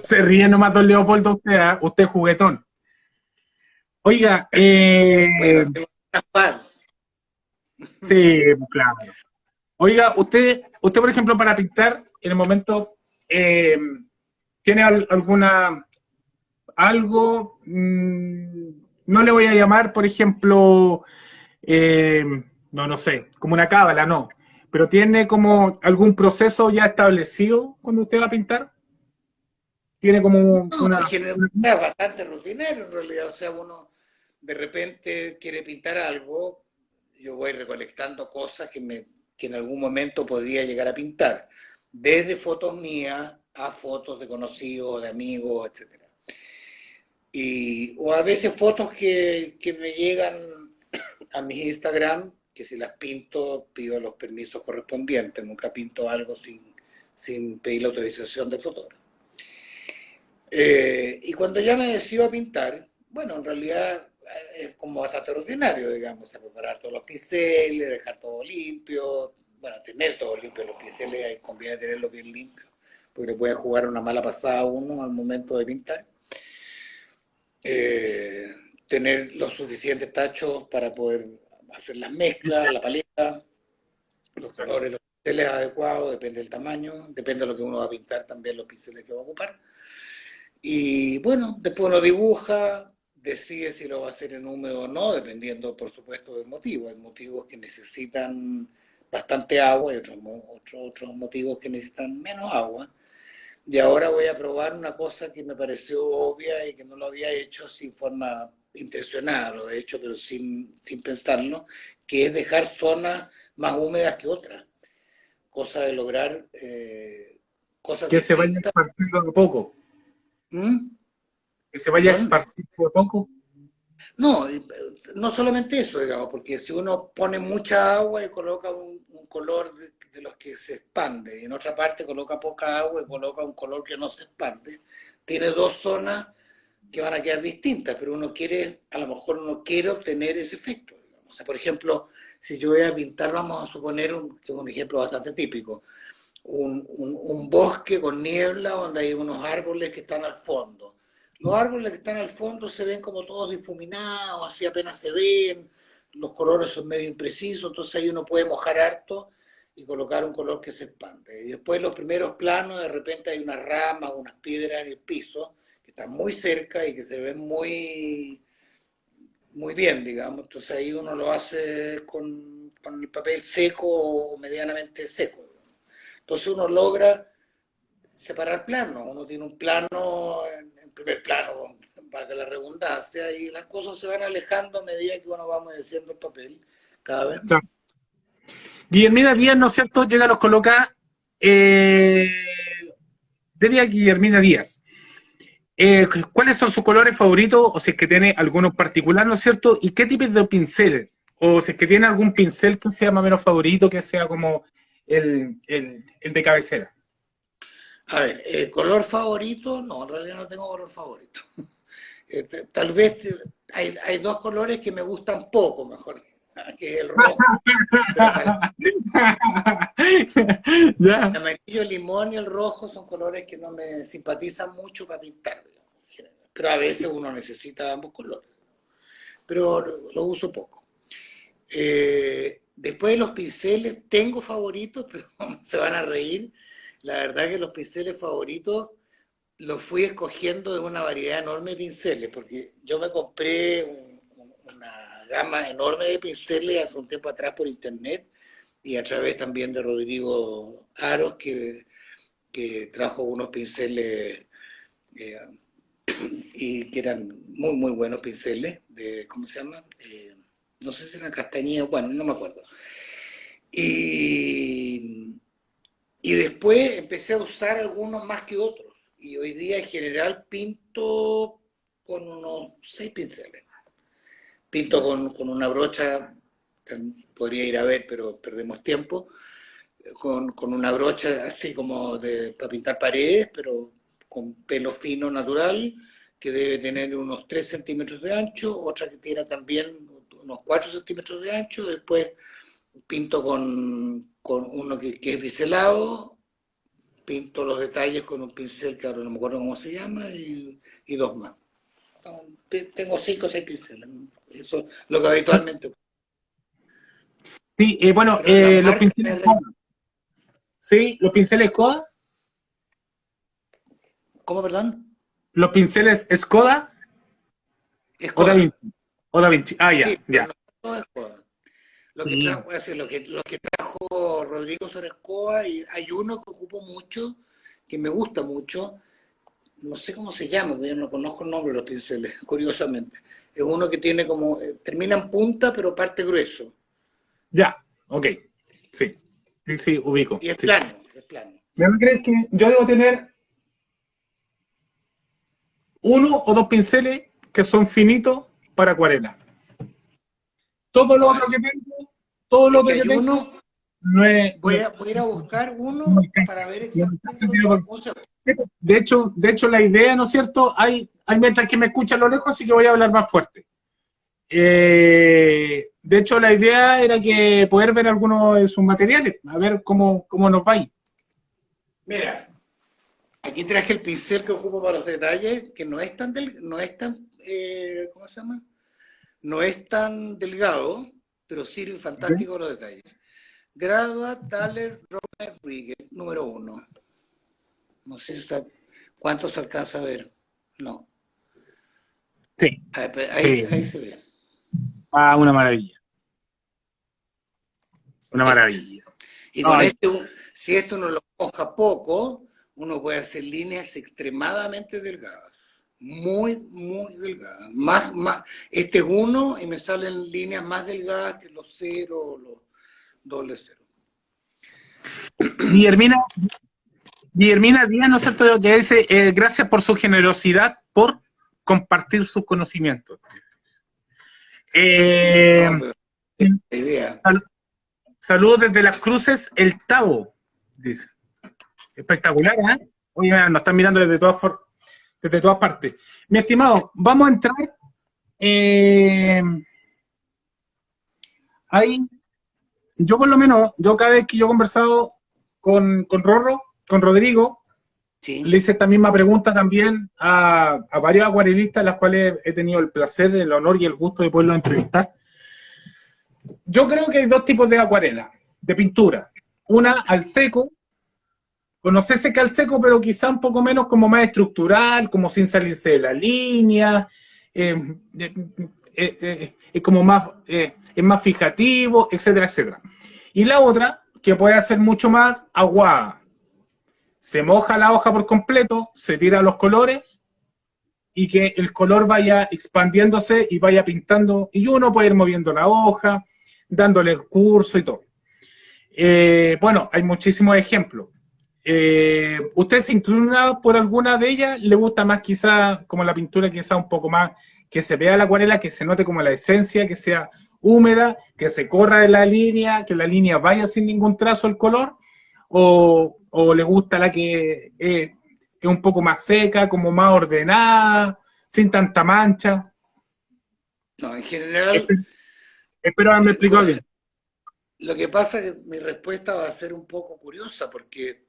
Se ríe nomás don Leopoldo, usted, ¿ah? Usted juguetón. Oiga, Bueno, tengo unas fans. sí, claro. Oiga, usted, por ejemplo, para pintar, en el momento, eh, ¿tiene algo? No le voy a llamar, por ejemplo, eh, no sé, como una cábala, no. Pero tiene como algún proceso ya establecido cuando usted va a pintar. Tiene como No, en general es bastante rutinario en realidad. O sea, uno de repente quiere pintar algo, yo voy recolectando cosas que en algún momento podría llegar a pintar, desde fotos mías a fotos de conocidos, de amigos, etcétera. O a veces fotos que me llegan a mi Instagram, que si las pinto pido los permisos correspondientes, nunca pinto algo sin pedir la autorización del fotógrafo. Y cuando ya me decido a pintar, bueno, en realidad es como bastante rutinario, digamos, a preparar todos los pinceles, dejar todo limpio, bueno, tener todo limpio, los pinceles conviene tenerlos bien limpios, porque le puede jugar una mala pasada a uno al momento de pintar. Eh, Tener los suficientes tachos para poder hacer las mezclas, la paleta, los colores, los pinceles adecuados, depende del tamaño, depende de lo que uno va a pintar, también los pinceles que va a ocupar. Y bueno, después uno dibuja, decide si lo va a hacer en húmedo o no, dependiendo, por supuesto, del motivo. Hay motivos que necesitan bastante agua y otros motivos que necesitan menos agua. Y ahora voy a probar una cosa que me pareció obvia y que no lo había hecho sin forma intencionada, lo he hecho pero sin pensarlo, que es dejar zonas más húmedas que otras, cosa de lograr cosas que se vaya distintas. esparciendo de poco. ¿Mm? Que se vaya ¿Perdón? esparciendo de poco. No, no solamente eso, digamos, porque si uno pone mucha agua y coloca un color de los que se expande, y en otra parte coloca poca agua y coloca un color que no se expande, tiene dos zonas que van a quedar distintas, pero uno quiere, a lo mejor uno quiere obtener ese efecto, digamos. O sea, por ejemplo, si yo voy a pintar, vamos a suponer, que es un ejemplo bastante típico, un bosque con niebla donde hay unos árboles que están al fondo. Los árboles que están al fondo se ven como todos difuminados, así apenas se ven, los colores son medio imprecisos, entonces ahí uno puede mojar harto y colocar un color que se expande. Y después los primeros planos, de repente hay unas ramas, unas piedras en el piso, que están muy cerca y que se ven muy bien, digamos. Entonces ahí uno lo hace con el papel seco o medianamente seco. Entonces uno logra separar planos, uno tiene un plano, en primer plano, para la redundancia, y las cosas se van alejando a medida que uno va humedeciendo el papel cada vez más. Claro. Guillermina Díaz, ¿no es cierto? Llega, los coloca. Delia Guillermina Díaz. ¿Cuáles son sus colores favoritos? O si es que tiene alguno en particular, ¿no es cierto? ¿Y qué tipos de pinceles? O si es que tiene algún pincel que sea más o menos favorito, que sea como el de cabecera. A ver, color favorito, no, en realidad no tengo color favorito. Tal vez hay dos colores que me gustan poco, mejor, que es el rojo, Ya. el amarillo, el limón y el rojo son colores que no me simpatizan mucho para pintar, digamos, en general. Pero a veces uno necesita ambos colores, pero lo uso poco. Después de los pinceles, tengo favoritos, pero se van a reír. La verdad que los pinceles favoritos los fui escogiendo de una variedad enorme de pinceles, porque yo me compré una gama enorme de pinceles hace un tiempo atrás por internet y a través también de Rodrigo Aros, que trajo unos pinceles eh, y que eran muy, muy buenos pinceles, de, ¿cómo se llama? No sé si eran castañeda, bueno, no me acuerdo. Y, y después empecé a usar algunos más que otros. Y hoy día en general pinto con unos 6 pinceles. Pinto con una brocha, podría ir a ver, pero perdemos tiempo, con una brocha así como para pintar paredes, pero con pelo fino natural, que debe tener unos 3 centímetros de ancho, otra que tiene también unos 4 centímetros de ancho, después pinto con uno que es biselado, pinto los detalles con un pincel que ahora no me acuerdo cómo se llama, y dos más. Tengo 5 o 6 pinceles, eso es lo que habitualmente. Sí, bueno, Pero las los marcas, pinceles Koda. Sí, los pinceles Koda. ¿cómo, perdón? Los pinceles Skoda Es o Da Kodak. Vinci. O Da Vinci. Ah, Sí, ya, pero ya. no todo es Kodak. Lo que Sí. trajo, es decir, lo que trajo Rodrigo sobre Escoba, y hay uno que ocupo mucho, que me gusta mucho, no sé cómo se llama, porque yo no conozco el nombre de los pinceles, curiosamente. Es uno que tiene como, termina en punta, pero parte grueso. Ya, ok. Sí, sí, sí, ubico. Y es Sí. plano, es plano. ¿Me crees que yo debo tener uno o dos pinceles que son finitos para acuarela? Todo lo No, otro que tengo, todo lo es que otro que hay tengo, uno, no es, voy a ir a buscar no uno alcanza. para ver No alcanza, exactamente tío. cómo se llama. Sí, de hecho, la idea, ¿no es cierto? Hay mientras que me escuchan a lo lejos, así que voy a hablar más fuerte. De hecho, la idea era que poder ver algunos de sus materiales, a ver cómo nos va ahí. Mira, aquí traje el pincel que ocupo para los detalles, que no es tan, ¿cómo se llama? No es tan delgado, pero sirve ¿Ok? fantástico los detalles. Gradua Thaler Romer Rigger, número 1. No sé cuánto se alcanza a ver. No. Sí, Ahí, sí. ahí se ve. Ah, una maravilla. Una Este. maravilla. Y con Ay, este, si esto uno lo moja poco, uno puede hacer líneas extremadamente delgadas. Muy, muy delgadas. Este es uno y me salen líneas más delgadas que los cero o los doble cero. Guillermina, Guillermina Díaz, ¿no es cierto? Que dice, gracias por su generosidad, por compartir sus conocimientos. Eh, No, pero la idea. sal- Saludos desde Las Cruces, el Tavo, dice. Espectacular, ¿eh? Oye, nos están mirando desde todas partes. Mi estimado, vamos a entrar. eh, Ahí, yo por lo menos, yo cada vez que yo he conversado con Rorro, con Rodrigo, le Sí. hice esta misma pregunta también a varios acuarelistas, las cuales he tenido el placer, el honor y el gusto de poderlos entrevistar. Yo creo que hay dos tipos de acuarela, de pintura. Una al seco, o no sé seca al seco, pero quizá un poco menos como más estructural, como sin salirse de la línea, eh, es como más, es más fijativo, etcétera, etcétera. Y la otra, que puede ser mucho más aguada. Se moja la hoja por completo, se tira los colores y que el color vaya expandiéndose y vaya pintando, y uno puede ir moviendo la hoja, dándole el curso y todo. Bueno, hay muchísimos ejemplos. ¿Usted se inclina por alguna de ellas? ¿Le gusta más quizá como la pintura, quizá un poco más que se vea la acuarela, que se note como la esencia, que sea húmeda, que se corra de la línea, que la línea vaya sin ningún trazo el color? ¿O le gusta la que es un poco más seca, como más ordenada, sin tanta mancha? No, en general, Espero haberme explicado bien. lo que pasa es que mi respuesta va a ser un poco curiosa porque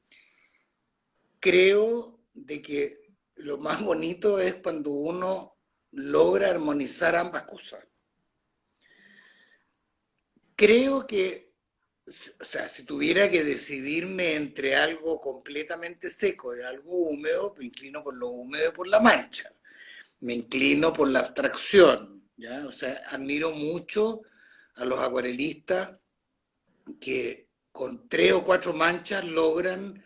creo de que lo más bonito es cuando uno logra armonizar ambas cosas. creo que, o sea, si tuviera que decidirme entre algo completamente seco y algo húmedo, me inclino por lo húmedo por la mancha. Me inclino por la abstracción, ¿ya? O sea, admiro mucho a los acuarelistas que con 3 o 4 manchas logran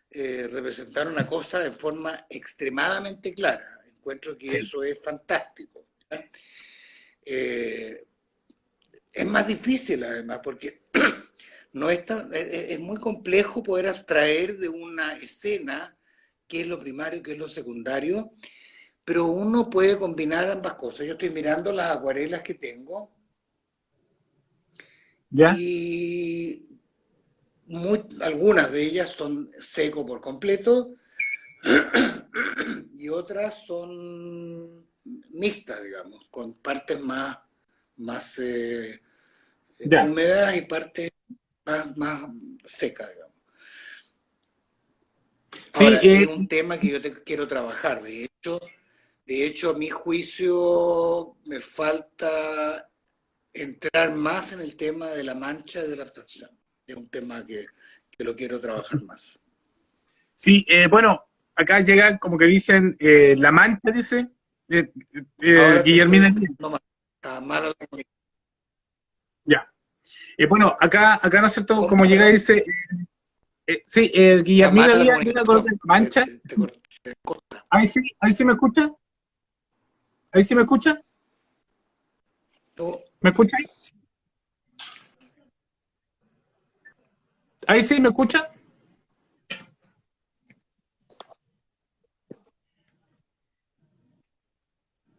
representar una cosa de forma extremadamente clara. Encuentro que Sí, eso es fantástico, ¿ya? Eh, es más difícil además, porque no es, es muy complejo poder abstraer de una escena qué es lo primario, qué es lo secundario, pero uno puede combinar ambas cosas. Yo estoy mirando las acuarelas que tengo ¿ya? y algunas de ellas son seco por completo y otras son mixtas, digamos, con partes más Ya. húmedas y partes más secas, digamos. Sí, Ahora, es un tema que yo quiero trabajar. De hecho, a mi juicio me falta entrar más en el tema de la mancha y de la abstracción. Es un tema que lo quiero trabajar más. sí, bueno, acá llegan como que dicen La Mancha, dice Ahora te estoy Guillermina. escuchando mal. Está mala la comunicación. Ya. Bueno, acá no sé todo, ¿Cómo, como llega perdón? dice, sí, Está Guillermina mala la Díaz llega con comunicación. La Mancha. Se corta. Ahí sí me escucha, ahí sí me escucha, Oh, ¿me escucha ahí? Ahí sí me escucha,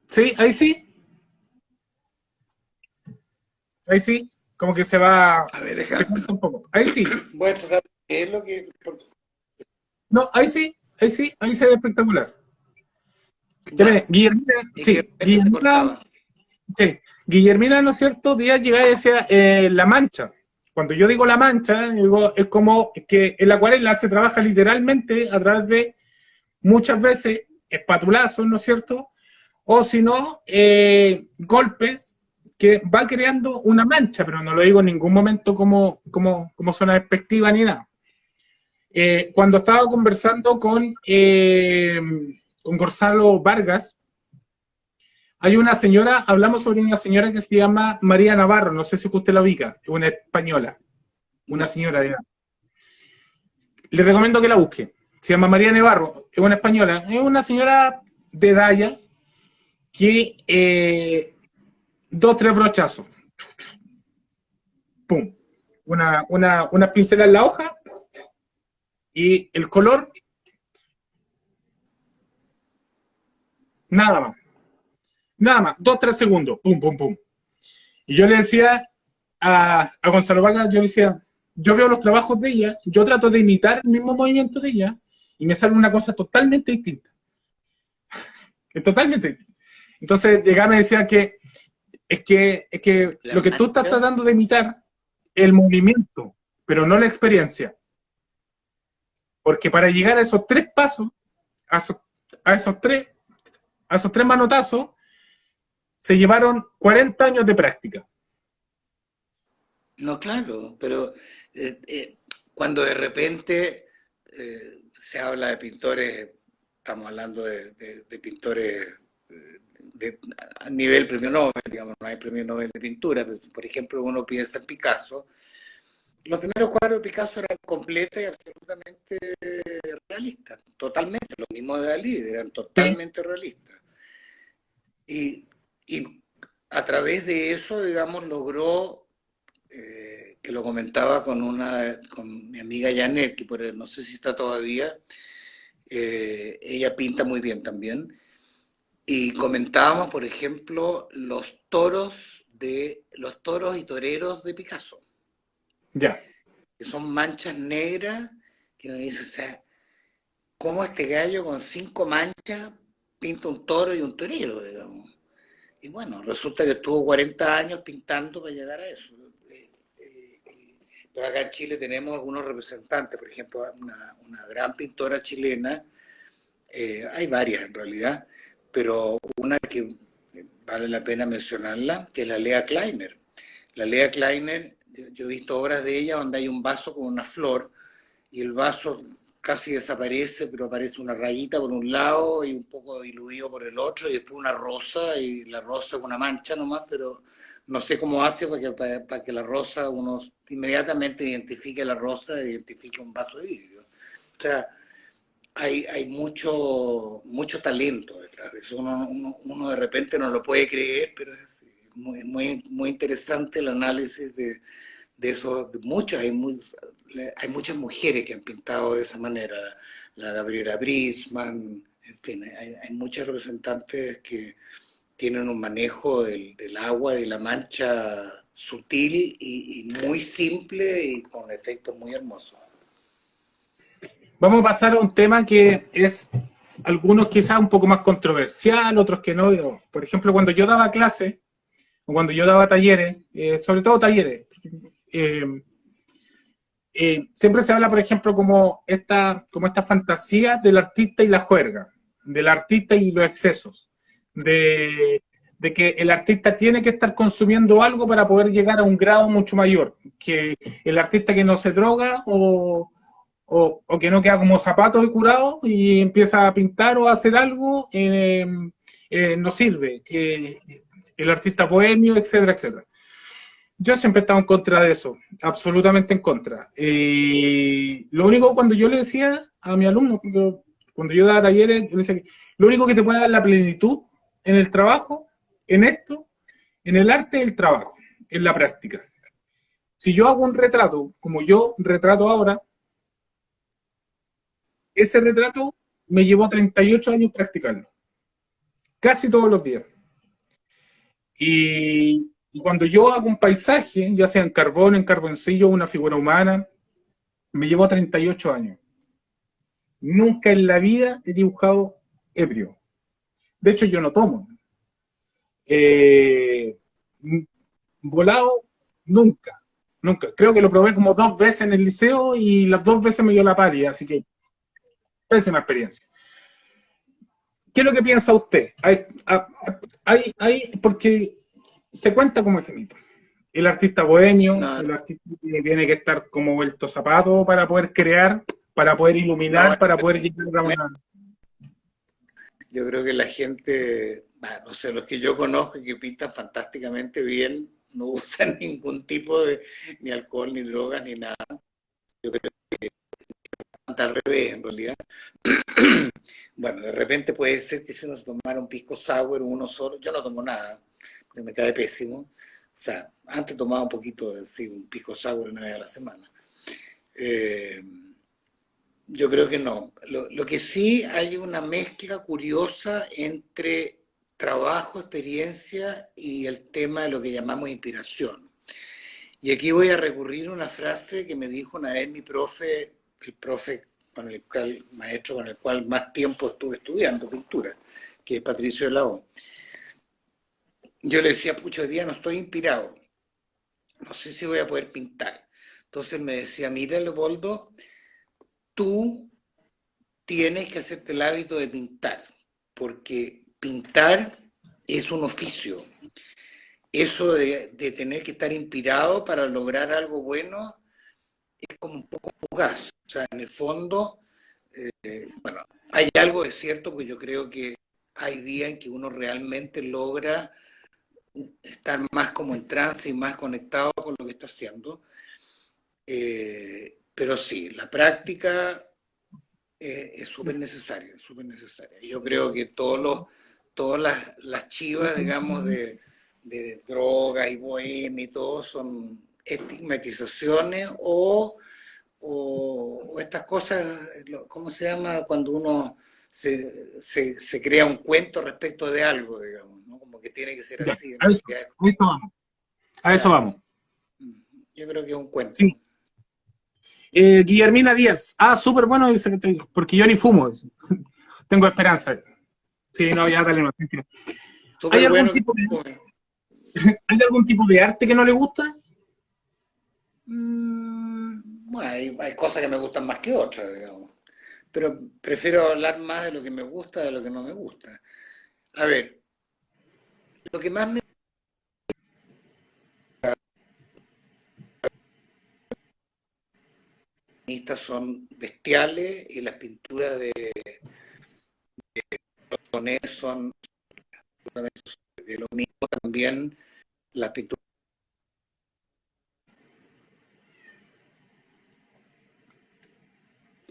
sí, ahí sí, como que a ver, se deja. corta un poco, ahí sí, Voy a tratar de leer lo que. no, ahí se ve espectacular. Ya. Guillermina, Y que de sí, repente se cortaba. Sí, Guillermina, ¿no es cierto? Díaz llegaba y decía La Mancha. Cuando yo digo La Mancha, digo, es como que en la acuarela se trabaja literalmente a través de muchas veces espatulazos, ¿no es cierto? O si no, golpes que va creando una mancha, pero no lo digo en ningún momento como zona despectiva ni nada. Cuando estaba conversando con Gonzalo Vargas, hay una señora, hablamos sobre una señora que se llama María Navarro, no sé si usted la ubica, es una española, una No. señora de edad. Le recomiendo que la busque. Se llama María Navarro, es una española, es una señora de edad ya, que 2, 3 brochazos, pum, una pincel en la hoja y el color, nada más, nada más, 2, 3 segundos, pum, pum, pum. Y yo le decía a Gonzalo Vargas, yo le decía, yo veo los trabajos de ella, yo trato de imitar el mismo movimiento de ella y me sale una cosa totalmente distinta. Es totalmente distinta. Entonces llegaba y me decía que es que La lo que tú estás mancha. tratando de imitar es el movimiento, pero no la experiencia. Porque para llegar a esos 3 pasos, a esos, a esos tres, a esos 3 manotazos, se llevaron 40 años de práctica. No, claro, pero cuando de repente se habla de pintores, estamos hablando de pintores a nivel premio Nobel, digamos, no hay premio Nobel de pintura, pero si, por ejemplo, uno piensa en Picasso, los primeros cuadros de Picasso eran completos y absolutamente realistas, totalmente, los mismos de Dalí eran Sí, totalmente realistas. Y, y a través de eso, digamos, logró que lo comentaba con mi amiga Janet, que no sé si está todavía, ella pinta muy bien también, y comentábamos, por ejemplo, los toros y toreros de Picasso, ya. que son manchas negras, que uno dice, o sea, ¿cómo este gallo con 5 manchas pinta un toro y un torero, digamos? Y bueno, resulta que estuvo 40 años pintando para llegar a eso. Pero acá en Chile tenemos algunos representantes, por ejemplo, una gran pintora chilena, hay varias en realidad, pero una que vale la pena mencionarla, que es la Lea Kleiner. La Lea Kleiner yo he visto obras de ella donde hay un vaso con una flor y el vaso casi desaparece, pero aparece una rayita por un lado y un poco diluido por el otro, y después una rosa, y la rosa es una mancha nomás, pero no sé cómo hace para que la rosa, uno inmediatamente identifique la rosa e identifique un vaso de vidrio. O sea, hay mucho talento detrás de eso. Uno de repente no lo puede creer, pero es muy interesante el análisis de eso. Hay muchas mujeres que han pintado de esa manera. La Gabriela Brisman, en fin, hay muchas representantes que tienen un manejo del agua y de la mancha sutil y muy simple y con efectos muy hermosos. Vamos a pasar a un tema que es algunos quizás un poco más controversial, otros que no. Por ejemplo, cuando yo daba clases, o cuando yo daba talleres, sobre todo talleres, eh, siempre se habla, por ejemplo, como esta fantasía del artista y la juerga, del artista y los excesos, de que el artista tiene que estar consumiendo algo para poder llegar a un grado mucho mayor, que el artista que no se droga o que no queda como zapato de curado y empieza a pintar o a hacer algo, no sirve, que el artista bohemio, etcétera, etcétera. Yo siempre he estado en contra de eso, absolutamente en contra. Lo único cuando yo le decía a mi alumno, cuando yo daba talleres, yo le decía que lo único que te puede dar la plenitud en el trabajo, en esto, en el arte, es el trabajo, en la práctica. Si yo hago un retrato, como yo retrato ahora, ese retrato me llevó 38 años practicarlo, casi todos los días. Y cuando yo hago un paisaje, ya sea en carbón, en carboncillo, una figura humana, me llevó 38 años. Nunca en la vida he dibujado ebrio. De hecho, yo no tomo. Eh, Volado, nunca. Nunca. Creo que lo probé como 2 veces en el liceo y las 2 veces me dio la paria, así que pésima experiencia. ¿Qué es lo que piensa usted? Porque se cuenta como ese mito. El artista bohemio, No, el artista que tiene que estar como vuelto zapato para poder crear, para poder no, iluminar, para poder llegar a una... yo creo que la gente, no sé, los que yo conozco y que pintan fantásticamente bien, no usan ningún tipo de ni alcohol, ni drogas, ni nada. Yo creo que al revés, en realidad. Bueno, de repente puede ser que si uno se tomara un pisco sour uno solo, yo no tomo nada, porque me cae pésimo. O sea, antes tomaba un poquito, sí, un pisco sour una vez a la semana. Eh, yo creo que no. Lo que sí hay una mezcla curiosa entre trabajo, experiencia y el tema de lo que llamamos inspiración. Y aquí voy a recurrir a una frase que me dijo una vez mi profe, el profe maestro con el cual más tiempo estuve estudiando pintura, que es Patricio de la O. Yo le decía, pucho, hoy día no estoy inspirado, no sé si voy a poder pintar. Entonces me decía, mira, Leopoldo, tú tienes que hacerte el hábito de pintar, porque pintar es un oficio. Eso de tener que estar inspirado para lograr algo bueno es como un poco fugaz. O sea, en el fondo, bueno, hay algo de cierto, porque yo creo que hay días en que uno realmente logra estar más como en trance y más conectado con lo que está haciendo. Pero sí, la práctica es súper necesaria, es súper necesaria. Yo creo que todas las chivas, digamos, de droga y bohemia y todo son estigmatizaciones o estas cosas, ¿cómo se llama? Cuando uno se crea un cuento respecto de algo, digamos, ¿no? Como que tiene que ser Ya, así. En a eso, realidad, a eso vamos. A eso claro, vamos. yo creo que es un cuento. Sí. Guillermina Díaz. Ah, súper bueno, dice que te digo, porque yo ni fumo. Dice. Tengo esperanza. Sí, no, ya dale, no, tranquilo. ¿Hay Súper algún bueno que tipo de, comen. ¿hay algún tipo de arte que no le gusta? Bueno, hay cosas que me gustan más que otras, digamos. Pero prefiero hablar más de lo que me gusta de lo que no me gusta. A ver, lo que más me estas son bestiales y las pinturas de Monet son lo mismo también las pinturas.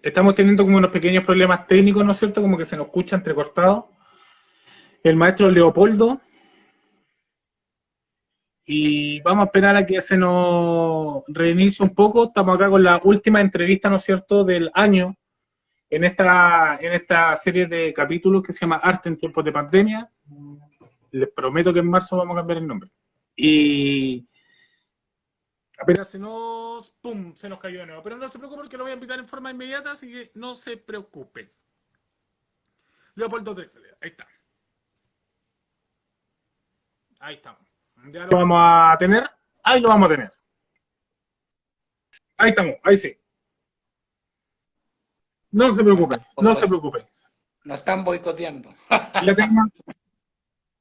Estamos teniendo como unos pequeños problemas técnicos, ¿no es cierto? Como que se nos escucha entrecortado. El maestro Leopoldo. Y vamos a esperar a que se nos reinicie un poco. Estamos acá con la última entrevista, ¿no es cierto?, del año en esta serie de capítulos que se llama Arte en tiempos de pandemia. Les prometo que en marzo vamos a cambiar el nombre. Y apenas ¡pum!, se nos cayó de nuevo. Pero no se preocupe porque lo voy a invitar en forma inmediata, así que no se preocupe. Leopoldo Drexler, ahí está. Ahí estamos. Ya lo vamos a tener. Ahí lo vamos a tener. Ahí estamos, ahí sí. No se preocupen, no se preocupen. Nos están boicoteando.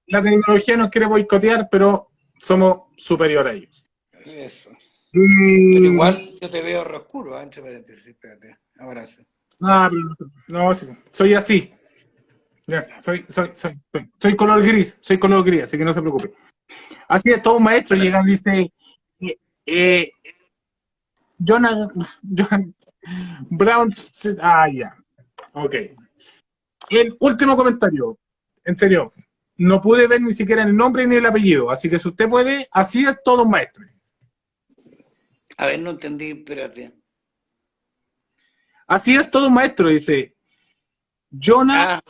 La tecnología nos quiere boicotear, pero somos superiores a ellos. Eso. Pero igual yo te veo re oscuro, entre paréntesis, espérate. Ahora sí. Ah, pero no, soy así. Ya, soy color gris, así que no se preocupe. Así es, todo un maestro llega y dice, Jonah Brown, ya, ok. El último comentario, en serio, no pude ver ni siquiera el nombre ni el apellido, así que si usted puede, así es todo un maestro. A ver, no entendí, espérate. Así es todo un maestro, dice Jonah.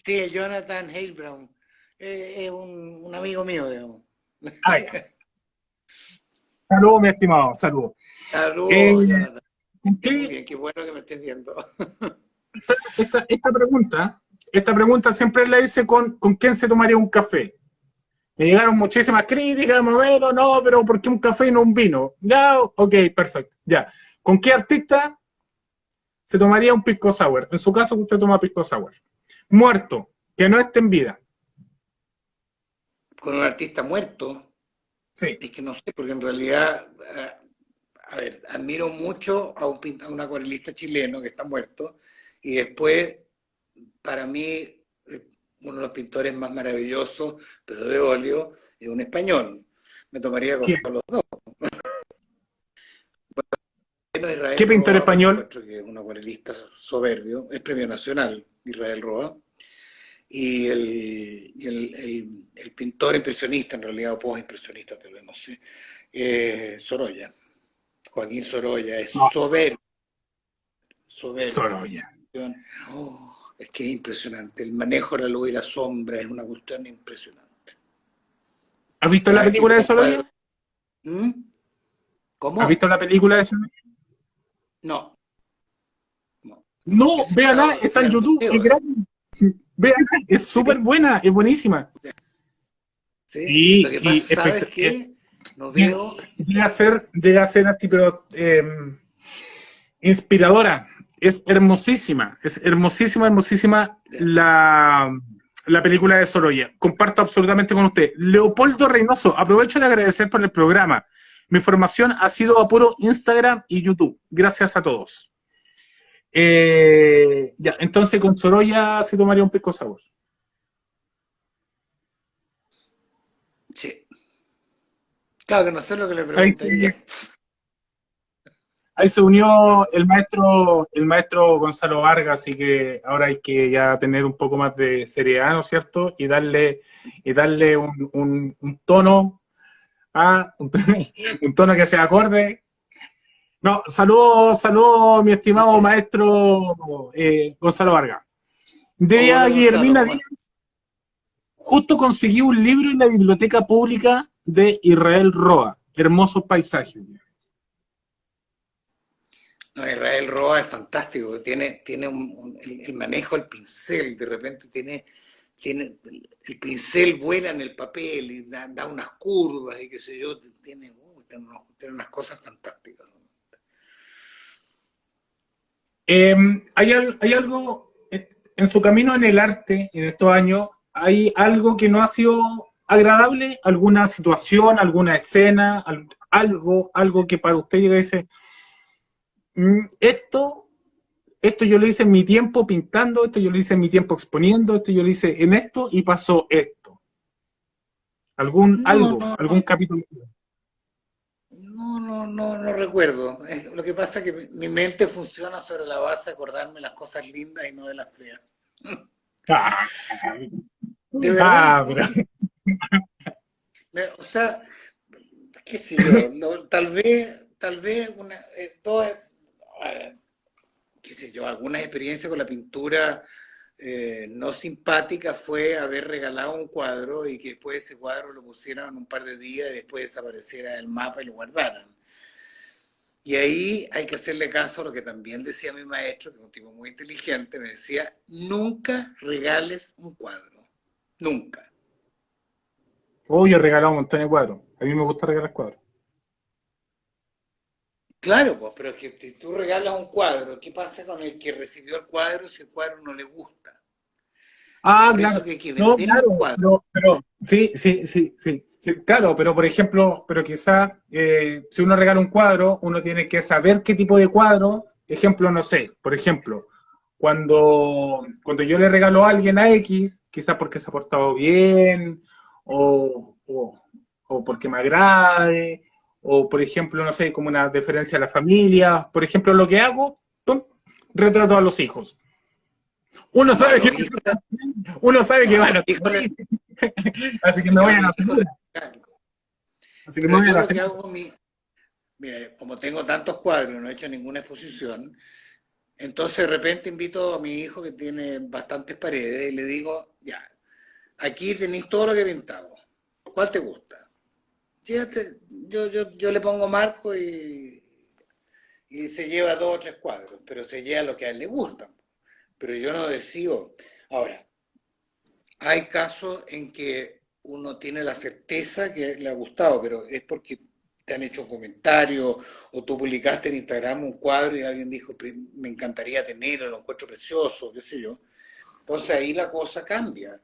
Sí, Jonathan Hale Brown. Es un amigo mío, digamos. Ya. Saludos, mi estimado, saludos. Saludos, Jonathan. Muy bien, qué bueno que me estés viendo. Esta pregunta siempre la hice con quién se tomaría un café. Me llegaron muchísimas críticas, no, pero ¿por qué un café y no un vino? Ya, ok, perfecto, ya. ¿Con qué artista se tomaría un pisco sour? En su caso, usted toma pisco sour. Muerto, que no esté en vida. ¿Con un artista muerto? Sí. Es que no sé, porque en realidad, a ver, admiro mucho a un acuarelista chileno que está muerto, y después, para mí, uno de los pintores más maravillosos, pero de óleo, es un español. Me tomaría con los dos. Bueno, Israel ¿Qué pintor Roa, español? Que es un acuarelista soberbio, es premio nacional, Israel Roa. Y el pintor impresionista, en realidad, o post-impresionista, tal vez, no sé, Sorolla. Joaquín Sorolla es soberbio. Sorolla. Es que es impresionante. El manejo de la luz y la sombra es una cuestión impresionante. ¿Has visto la película de Sorolla? ¿Cómo? ¿Has visto la película de Sorolla? No. No, véanla, está en YouTube. Véanla, es súper buena, es buenísima. Sí, lo que pasa, ¿sabes qué? No veo... Llega a ser así, pero inspiradora. Es hermosísima la película de Sorolla. Comparto absolutamente con usted. Leopoldo Reynoso, aprovecho de agradecer por el programa. Mi formación ha sido a puro Instagram y YouTube. Gracias a todos. Ya, entonces con Sorolla se tomaría un pisco sour. Sí. Claro que no sé lo que le preguntaría. Ahí se unió el maestro Gonzalo Vargas, así que ahora hay que ya tener un poco más de seriedad, ¿no es cierto? Y darle un tono, un tono que sea acorde. No, saludos, mi estimado maestro Gonzalo Vargas. Delia Guillermina Díaz, justo conseguí un libro en la biblioteca pública de Israel Roa, Hermosos Paisajes. No, Israel Roa es fantástico, tiene el manejo del pincel, de repente tiene el pincel vuela en el papel y da unas curvas y qué sé yo, tiene unas cosas fantásticas. Hay algo en su camino en el arte en estos años, hay algo que no ha sido agradable, alguna situación, alguna escena, algo que para usted dice, esto yo lo hice en mi tiempo pintando, esto yo lo hice en mi tiempo exponiendo, esto yo lo hice en esto y pasó esto. No, no, Algún capítulo. no recuerdo. Lo que pasa es que mi mente funciona sobre la base de acordarme las cosas lindas y no de las feas. Ah, De verdad, ah, pero, o sea, qué sé yo, tal vez qué sé yo, algunas experiencias con la pintura no simpática fue haber regalado un cuadro y que después ese cuadro lo pusieran en un par de días y después desapareciera del mapa y lo guardaran. Y ahí hay que hacerle caso a lo que también decía mi maestro, que es un tipo muy inteligente, me decía, nunca regales un cuadro, nunca. yo he regalado un montón de cuadros. A mí me gusta regalar cuadros. Claro, pues, pero es que si tú regalas un cuadro, ¿qué pasa con el que recibió el cuadro si el cuadro no le gusta? Ah, Por eso claro. que hay que No, vender los claro, cuadros. sí, sí, sí, sí, sí, claro, pero por ejemplo, pero quizás si uno regala un cuadro, uno tiene que saber qué tipo de cuadro, ejemplo, no sé, por ejemplo, cuando yo le regalo a alguien a X, quizás porque se ha portado bien, o, o, o porque me agrade, o por ejemplo, no sé, como una deferencia a la familia, por ejemplo, lo que hago, pum, retrato a los hijos. Uno No, a sabe que los hijos, uno sabe no, que a van los a hijos, morir, así que me yo a voy a la mis hijos les segura, regalo. así que me Pero voy a yo la lo que segura. hago mira, como tengo tantos cuadros y no he hecho ninguna exposición, entonces de repente invito a mi hijo que tiene bastantes paredes y le digo, ya, aquí tenéis todo lo que he pintado. ¿Cuál te gusta? Yo le pongo marco y se lleva dos o tres cuadros, pero se lleva lo que a él le gusta. Pero yo no decido. Ahora, hay casos en que uno tiene la certeza que le ha gustado, pero es porque te han hecho un comentario o tú publicaste en Instagram un cuadro y alguien dijo, me encantaría tenerlo, lo encuentro precioso, qué sé yo. Entonces ahí la cosa cambia.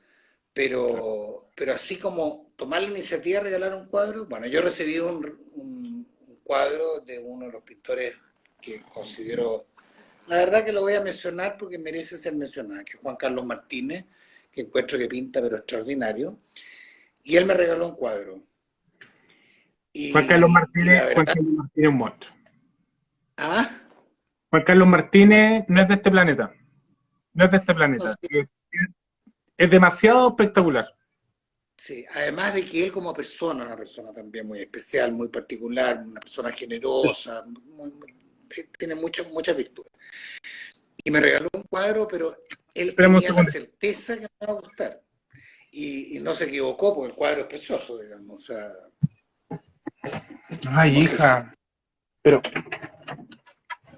Pero así como tomar la iniciativa de regalar un cuadro, bueno, yo recibí un cuadro de uno de los pintores que considero, la verdad que lo voy a mencionar porque merece ser mencionado, que es Juan Carlos Martínez, que encuentro que pinta pero extraordinario, y él me regaló un cuadro. Y la Juan verdad, Carlos Martínez es un monstruo. ah, Juan Carlos Martínez no es de este planeta, no es de este no planeta, sé, es demasiado espectacular. sí, además de que él como persona, una persona también muy especial, muy particular, una persona generosa, tiene muchas virtudes. Y me regaló un cuadro, pero él Esperemos un tenía la segundo. certeza que me iba a gustar. Y no se equivocó porque el cuadro es precioso, digamos. O sea, Ay, no sé si. hija, pero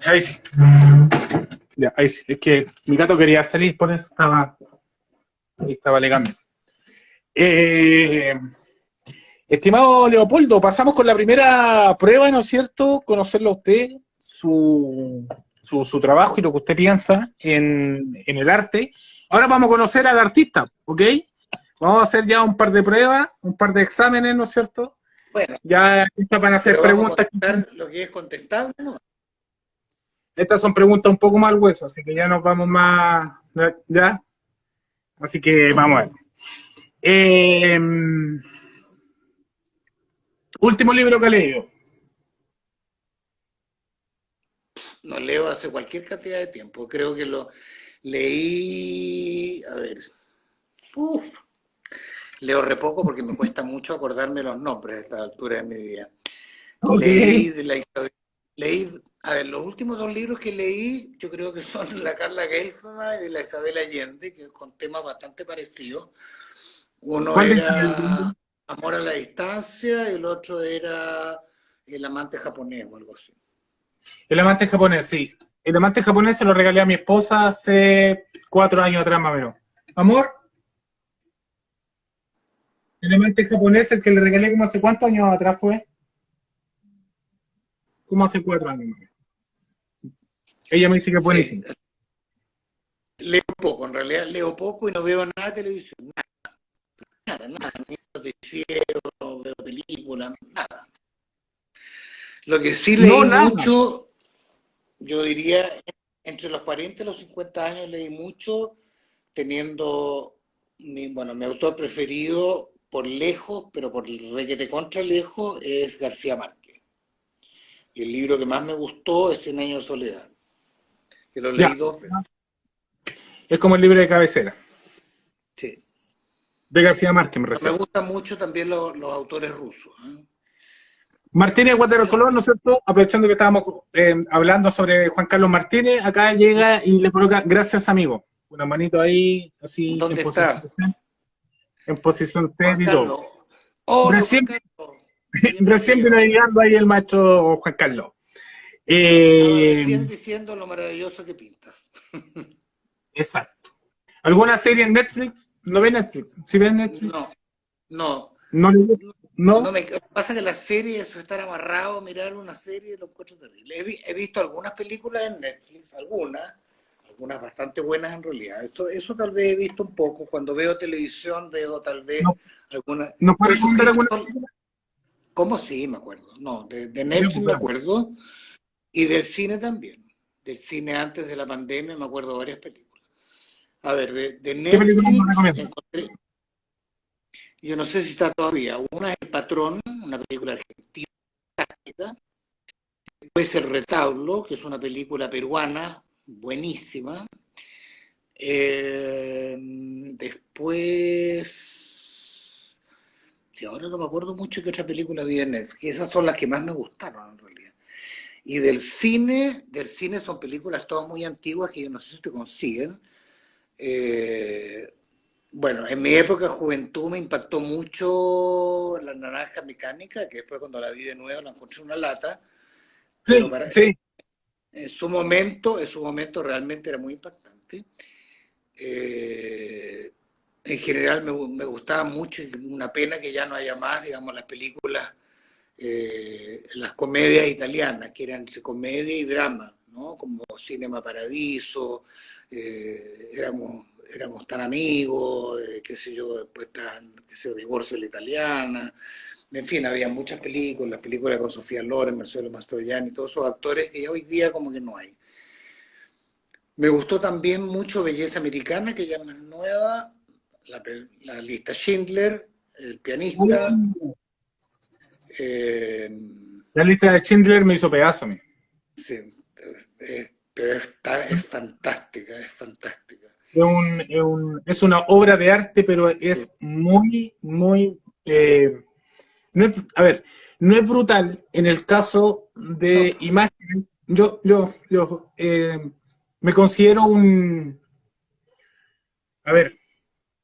ahí sí, ya, ahí sí. Es que mi gato quería salir, por eso estaba alegando. Eh, Estimado Leopoldo, pasamos con la primera prueba, ¿no es cierto? Conocerlo a usted, su trabajo y lo que usted piensa en el arte. Ahora vamos a conocer al artista, ¿ok? Vamos a hacer ya un par de pruebas, un par de exámenes, ¿no es cierto? Bueno, Ya estas van a ser pero vamos a preguntas, contestar lo que es contestable, ¿no? estas son preguntas un poco más al hueso, así que ya nos vamos más, ¿ya? Así que vamos a ver. Eh, Último libro que he leído. No leo hace cualquier cantidad de tiempo. Creo que lo leí, a ver, uf, leo re poco porque me cuesta mucho acordarme los nombres a esta altura de mi vida. Ok. Leí de la Isabel, leí, a ver, los últimos dos libros que leí, yo creo que son La Carla Gelfman y de la Isabel Allende, que con temas bastante parecidos. Uno ¿Cuál dice el era libro? Amor a la distancia y el otro era El amante japonés o algo así. El amante japonés, sí. El amante japonés se lo regalé a mi esposa hace 4 años atrás, más o menos. Amor, el amante japonés, el que le regalé como hace cuántos años atrás fue, como hace 4 años, más o menos. Ella me dice que es Sí, buenísimo. leo poco, en realidad leo poco y no veo nada de televisión, nada, ni noticiero, no veo películas, nada. Lo que sí No, leí nada. mucho, yo diría, entre los 40 y los 50 años leí mucho, teniendo bueno, mi autor preferido por lejos, pero por requete contra lejos, es García Márquez. Y el libro que más me gustó es Cien años de soledad, que lo leí Ya, 2 veces. es como el libro de cabecera, Sí. de García Márquez me Me refiero. gustan mucho también los autores rusos, ¿eh? Martínez Watercolor, ¿no es cierto? Aprovechando que estábamos hablando sobre Juan Carlos Martínez, acá llega y le coloca gracias amigo. Una manito ahí, así ¿Dónde está? en posición Juan seria y todo. Carlos. Hola, Juan Recién, Carlos. recién vino Bienvenido. llegando ahí el maestro Juan Carlos. Estaba Eh, recién diciendo lo maravilloso que pintas. exacto. ¿Alguna serie en Netflix? ¿No ve Netflix? ¿Sí ve Netflix? No, no. ¿No le gusta? No ¿No? me pasa que la serie, eso estar amarrado, mirar una serie, lo encuentro terrible. He visto algunas películas en Netflix, algunas bastante buenas en realidad. Eso tal vez he visto un poco. Cuando veo televisión veo tal vez ¿No, algunas. ¿no puede Estoy recomendar suscrito. alguna película? ¿Cómo sí? Me acuerdo. No, de Ya, Netflix pues, me veamos. acuerdo. Y del cine también. Del cine antes de la pandemia me acuerdo de varias películas. A ver, de ¿Qué película nos Netflix recomienda? encontré, yo no sé si está todavía, una es El Patrón, una película argentina. Después El Retablo, que es una película peruana, buenísima. Después, sí, ahora no me acuerdo mucho qué otra película vi en Netflix. Esas son las que más me gustaron en realidad. Y del cine son películas todas muy antiguas que yo no sé si te consiguen. Eh, bueno, en mi época de juventud me impactó mucho La Naranja Mecánica, que después cuando la vi de nuevo la encontré una lata, pero Sí, sí. en su momento realmente era muy impactante. Eh, en general me gustaba mucho, y una pena que ya no haya más, digamos, las películas, las comedias italianas, que eran entre comedia y drama, ¿no? Como Cinema Paradiso, éramos tan amigos, qué sé yo, después tan, qué sé yo, Divorcio a la Italiana, en fin, había muchas películas con Sofía Loren, Marcelo Mastroianni, todos esos actores que ya hoy día como que no hay. Me gustó también mucho Belleza Americana, que ya es más nueva, la lista Schindler, El pianista. Uh, eh, La lista de Schindler me hizo pedazo a mí. sí, pero es fantástica, es fantástica. Es una obra de arte, pero es muy, muy... no es, a ver, no es brutal en el caso No, de imágenes. Yo me considero un... A ver,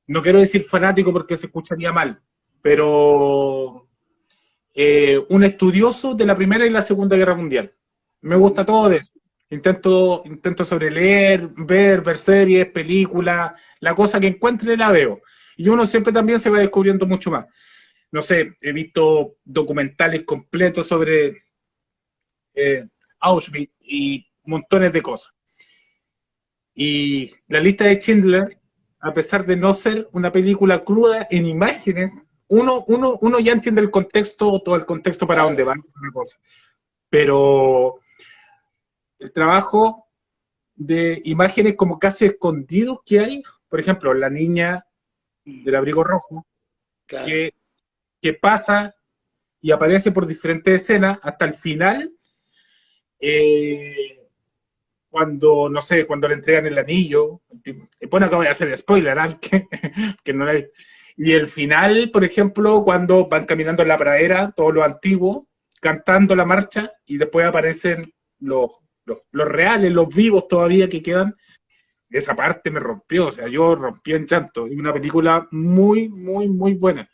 no quiero decir fanático porque se escucharía mal, pero un estudioso de la Primera y la Segunda Guerra Mundial. Me gusta todo de eso. Intento sobreleer, ver series, películas, la cosa que encuentre la veo. Y uno siempre también se va descubriendo mucho más. No sé, he visto documentales completos sobre Auschwitz y montones de cosas. Y la lista de Schindler, a pesar de no ser una película cruda en imágenes, uno ya entiende el contexto, todo el contexto para dónde claro. va una cosa. Pero el trabajo de imágenes como casi escondidos que hay, por ejemplo, la niña del abrigo rojo, Claro. que, que pasa y aparece por diferentes escenas hasta el final, eh, cuando, no sé, cuando le entregan el anillo, bueno, que voy a hacer spoiler, ¿eh? Que no la he visto. Y el final, por ejemplo, cuando van caminando en la pradera, todos los antiguos, cantando la marcha, y después aparecen los reales, los vivos todavía que quedan. Esa parte me rompió, o sea, yo rompí en llanto. Es una película muy, muy, muy buena.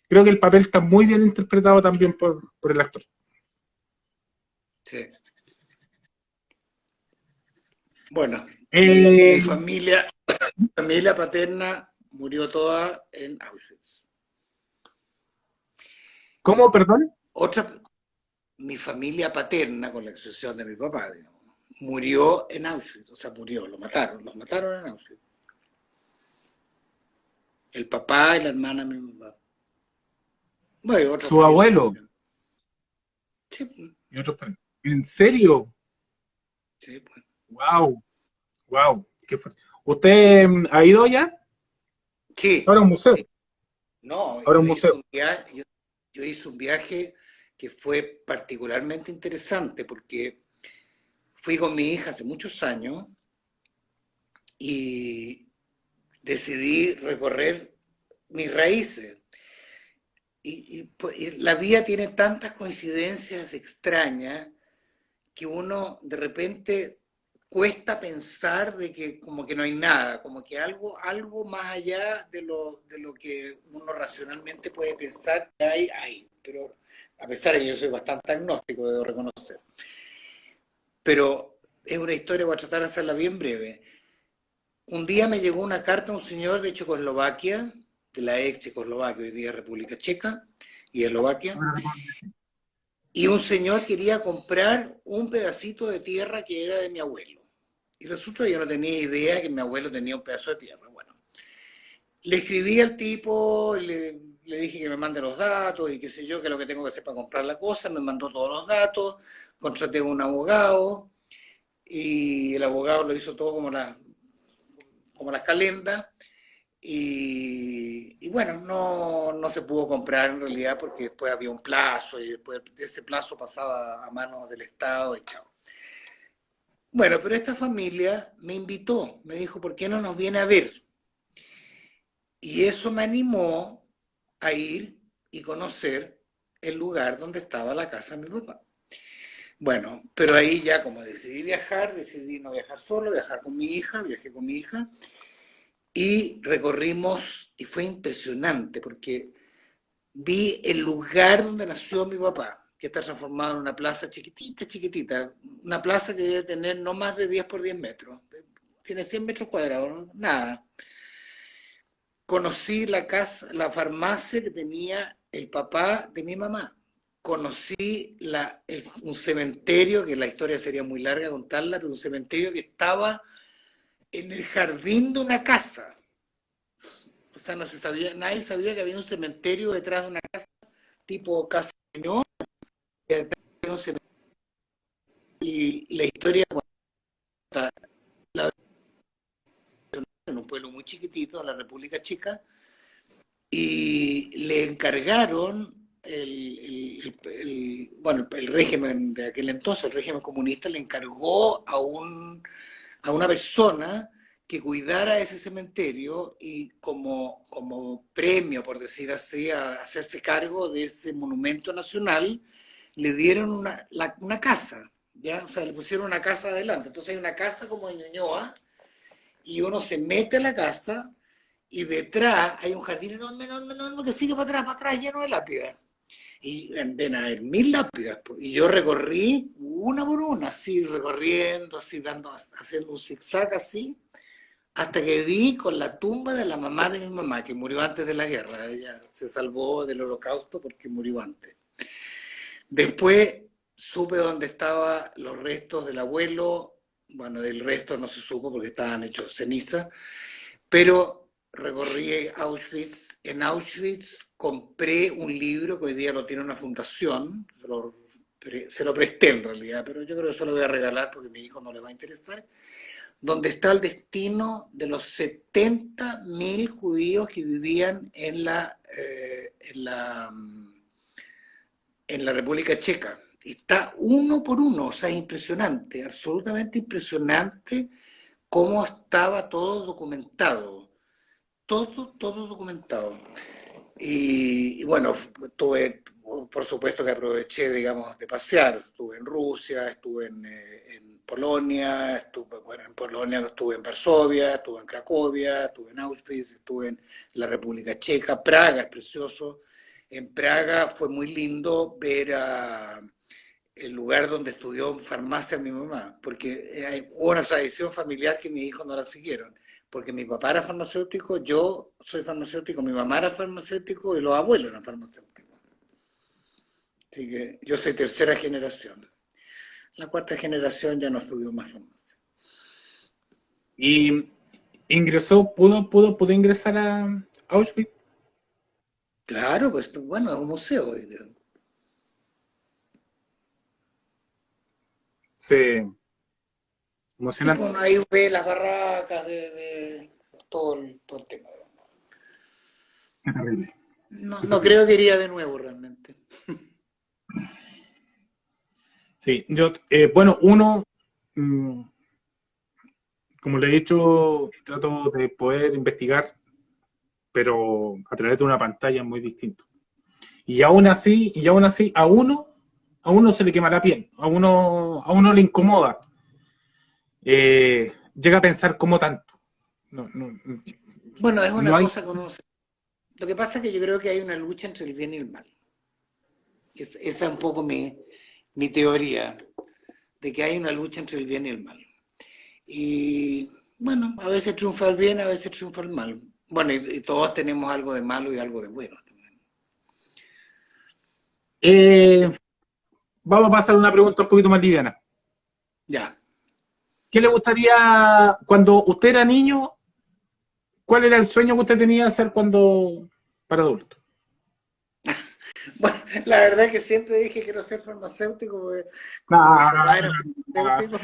Creo que el papel está muy bien interpretado también por el actor. Sí. Bueno, mi Eh, familia paterna murió toda en Auschwitz. ¿Cómo, perdón? Otra, mi familia paterna, con la excepción de mi papá, digamos, murió en Auschwitz, o sea, murió, los mataron en Auschwitz. El papá y la hermana de mi papá. Bueno, y otros Su murieron abuelo. también. Sí, Y otros, ¿en serio? Sí, pues. Wow, wow, qué fuerte. ¿Usted ha ido ya? Sí, Ahora un museo, sí. No, ahora un museo. yo hice un viaje que fue particularmente interesante porque fui con mi hija hace muchos años y decidí recorrer mis raíces. Y la vida tiene tantas coincidencias extrañas que uno de repente cuesta pensar de que como que no hay nada, como que algo más allá de lo que uno racionalmente puede pensar que hay. Pero a pesar de que yo soy bastante agnóstico, debo reconocer. Pero es una historia, voy a tratar de hacerla bien breve. Un día me llegó una carta de un señor de Checoslovaquia, de la ex Checoslovaquia, hoy día República Checa y Eslovaquia, y un señor quería comprar un pedacito de tierra que era de mi abuelo. Y resulta que yo no tenía idea que mi abuelo tenía un pedazo de tierra. Bueno, le escribí al tipo, le dije que me mande los datos y qué sé yo, que es lo que tengo que hacer para comprar la cosa, me mandó todos los datos, contraté a un abogado y el abogado lo hizo todo como las calendas. Y bueno, no se pudo comprar en realidad porque después había un plazo y después de ese plazo pasaba a manos del Estado y chao. Bueno, pero esta familia me invitó, me dijo, ¿por qué no nos viene a ver? Y eso me animó a ir y conocer el lugar donde estaba la casa de mi papá. Bueno, pero ahí ya como decidí viajar, decidí no viajar solo, viajar con mi hija, viajé con mi hija y recorrimos, y fue impresionante porque vi el lugar donde nació mi papá, que está transformado en una plaza chiquitita, chiquitita, una plaza que debe tener no más de 10 por 10 metros, tiene 100 metros cuadrados, ¿no? Nada. Conocí la casa, la farmacia que tenía el papá de mi mamá. Conocí un cementerio, que la historia sería muy larga contarla, pero un cementerio que estaba en el jardín de una casa. O sea, no se sabía, nadie sabía que había un cementerio detrás de una casa, tipo casa de señor, y la historia cuenta la en un pueblo muy chiquitito, la República Checa, y le encargaron bueno, el régimen de aquel entonces, el régimen comunista, le encargó a una persona que cuidara ese cementerio y como premio, por decir así, a hacerse cargo de ese monumento nacional, le dieron una casa, ¿ya? O sea, le pusieron una casa adelante. Entonces hay una casa como en Ñuñoa y uno se mete a la casa y detrás hay un jardín enorme, enorme, enorme que sigue para atrás lleno de lápidas. Y deben haber 1000 lápidas. Y yo recorrí una por una, así recorriendo, así dando, haciendo un zigzag así, hasta que di con la tumba de la mamá de mi mamá, que murió antes de la guerra. Ella se salvó del holocausto porque murió antes. Después supe dónde estaban los restos del abuelo. Bueno, del resto no se supo porque estaban hechos ceniza, pero recorrí Auschwitz. En Auschwitz compré un libro que hoy día lo tiene una fundación, se lo presté en realidad, pero yo creo que eso lo voy a regalar porque a mi hijo no le va a interesar, donde está el destino de los 70.000 judíos que vivían en la República Checa. Y está uno por uno, o sea, es impresionante, absolutamente impresionante cómo estaba todo documentado. Todo documentado. Y bueno, tuve, por supuesto que aproveché, digamos, de pasear. Estuve en Rusia, estuve en Polonia, bueno, en Polonia estuve en Varsovia, estuve en Cracovia, estuve en Auschwitz, estuve en la República Checa. Praga es precioso. En Praga fue muy lindo ver el lugar donde estudió farmacia mi mamá, porque hubo una tradición familiar que mis hijos no la siguieron, porque mi papá era farmacéutico, yo soy farmacéutico, mi mamá era farmacéutico y los abuelos eran farmacéuticos. Así que yo soy tercera generación. La cuarta generación ya no estudió más farmacia. Y ingresó, pudo ingresar a Auschwitz. Claro, pues bueno, es un museo. Sí. Sí, emocionante. pues ahí ve las barracas de todo el tema. Qué terrible, No, qué no terrible. creo que iría de nuevo realmente. Sí, yo, bueno, uno, mm, como le he dicho, trato de poder investigar, pero a través de una pantalla es muy distinto. Y aún así, a uno se le quema la piel, a uno le incomoda. Llega a pensar cómo tanto. No, no, Bueno, es no una hay. cosa que uno... Lo que pasa es que yo creo que hay una lucha entre el bien y el mal. Esa es un poco mi teoría, de que hay una lucha entre el bien y el mal. Y bueno, a veces triunfa el bien, a veces triunfa el mal. Bueno, y todos tenemos algo de malo y algo de bueno. Eh, Vamos a pasar a una pregunta un poquito más liviana. Ya. ¿Qué le gustaría, cuando usted era niño, cuál era el sueño que usted tenía de hacer cuando, para adulto? Bueno, la verdad es que siempre dije que quiero ser farmacéutico, porque como mi Ah, papá era farmacéutico.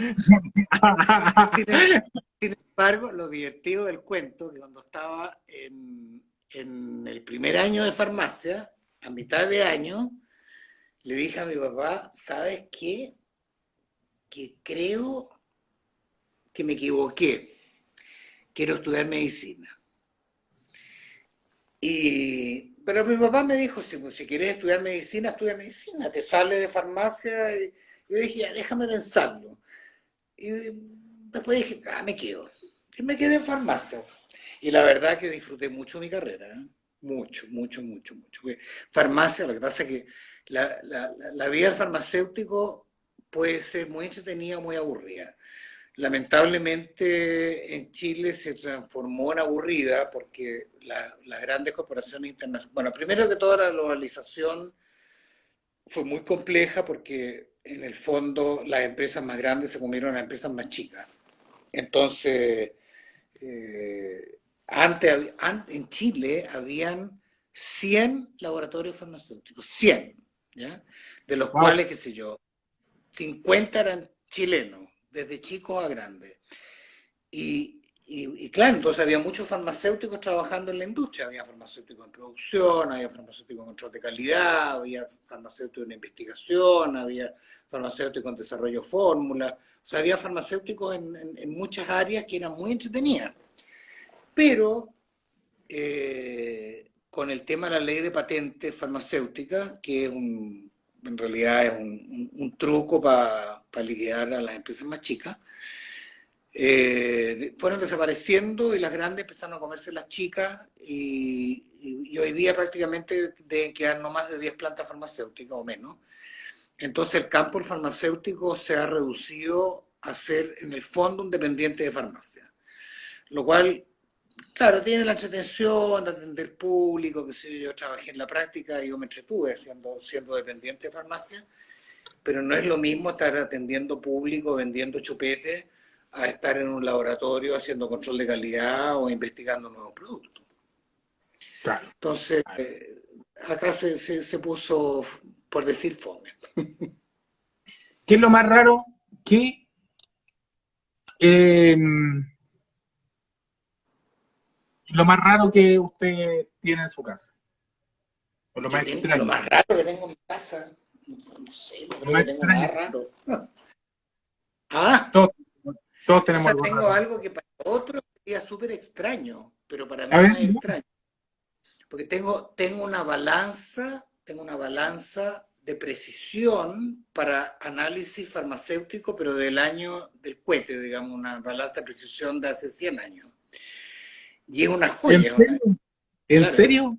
Sin embargo, lo divertido del cuento, que cuando estaba en el primer año de farmacia, a mitad de año, le dije a mi papá, ¿sabes qué? Que creo que me equivoqué. Quiero estudiar medicina. Pero mi papá me dijo, si quieres estudiar medicina, estudia medicina, te sale de farmacia. Y yo dije, ya, déjame pensarlo. Y después dije, me quedo. Y me quedé en farmacia. Y la verdad que disfruté mucho mi carrera, ¿eh? Mucho, mucho, mucho, mucho. Porque farmacia, lo que pasa es que la vida del farmacéutico puede ser muy entretenida o muy aburrida. Lamentablemente en Chile se transformó en aburrida porque las grandes corporaciones internacionales, bueno, primero que toda la globalización fue muy compleja porque en el fondo las empresas más grandes se comieron a las empresas más chicas. Entonces, en Chile habían 100 laboratorios farmacéuticos, 100, ¿ya? De los Wow. cuales, qué sé yo, 50 eran chilenos, desde chicos a grandes. Y claro, entonces había muchos farmacéuticos trabajando en la industria, había farmacéuticos en producción, había farmacéuticos en control de calidad, había farmacéuticos en investigación, había farmacéuticos en desarrollo de fórmulas, o sea, había farmacéuticos en muchas áreas que eran muy entretenidas. Pero con el tema de la ley de patentes farmacéuticas, que en realidad es un truco para liquidar a las empresas más chicas, fueron desapareciendo y las grandes empezaron a comerse las chicas y hoy día prácticamente deben quedar no más de 10 plantas farmacéuticas o menos. Entonces el campo farmacéutico se ha reducido a ser en el fondo un dependiente de farmacia, lo cual, claro, tiene la entretención de atender público, que si yo trabajé en la práctica y yo me entretuve siendo dependiente de farmacia, pero no es lo mismo estar atendiendo público, vendiendo chupetes, a estar en un laboratorio haciendo control de calidad o investigando nuevos productos. Claro. Entonces, acá se puso, por decir, fome. ¿Qué es lo más raro que eh, lo más raro que usted tiene en su casa? O lo más Lo extraño. más raro que tengo en mi casa, no sé, no Lo creo más que tengo nada extraño. raro. Ah, Todos, todos o tenemos sea, algo tengo raro. algo que para otros sería súper extraño, pero para A mí no ver, es extraño. Porque tengo una balanza de precisión para análisis farmacéutico, pero del año del cohete, digamos, una balanza de precisión de hace 100 años. Y es una ¿en joya, serio? ¿En claro, serio?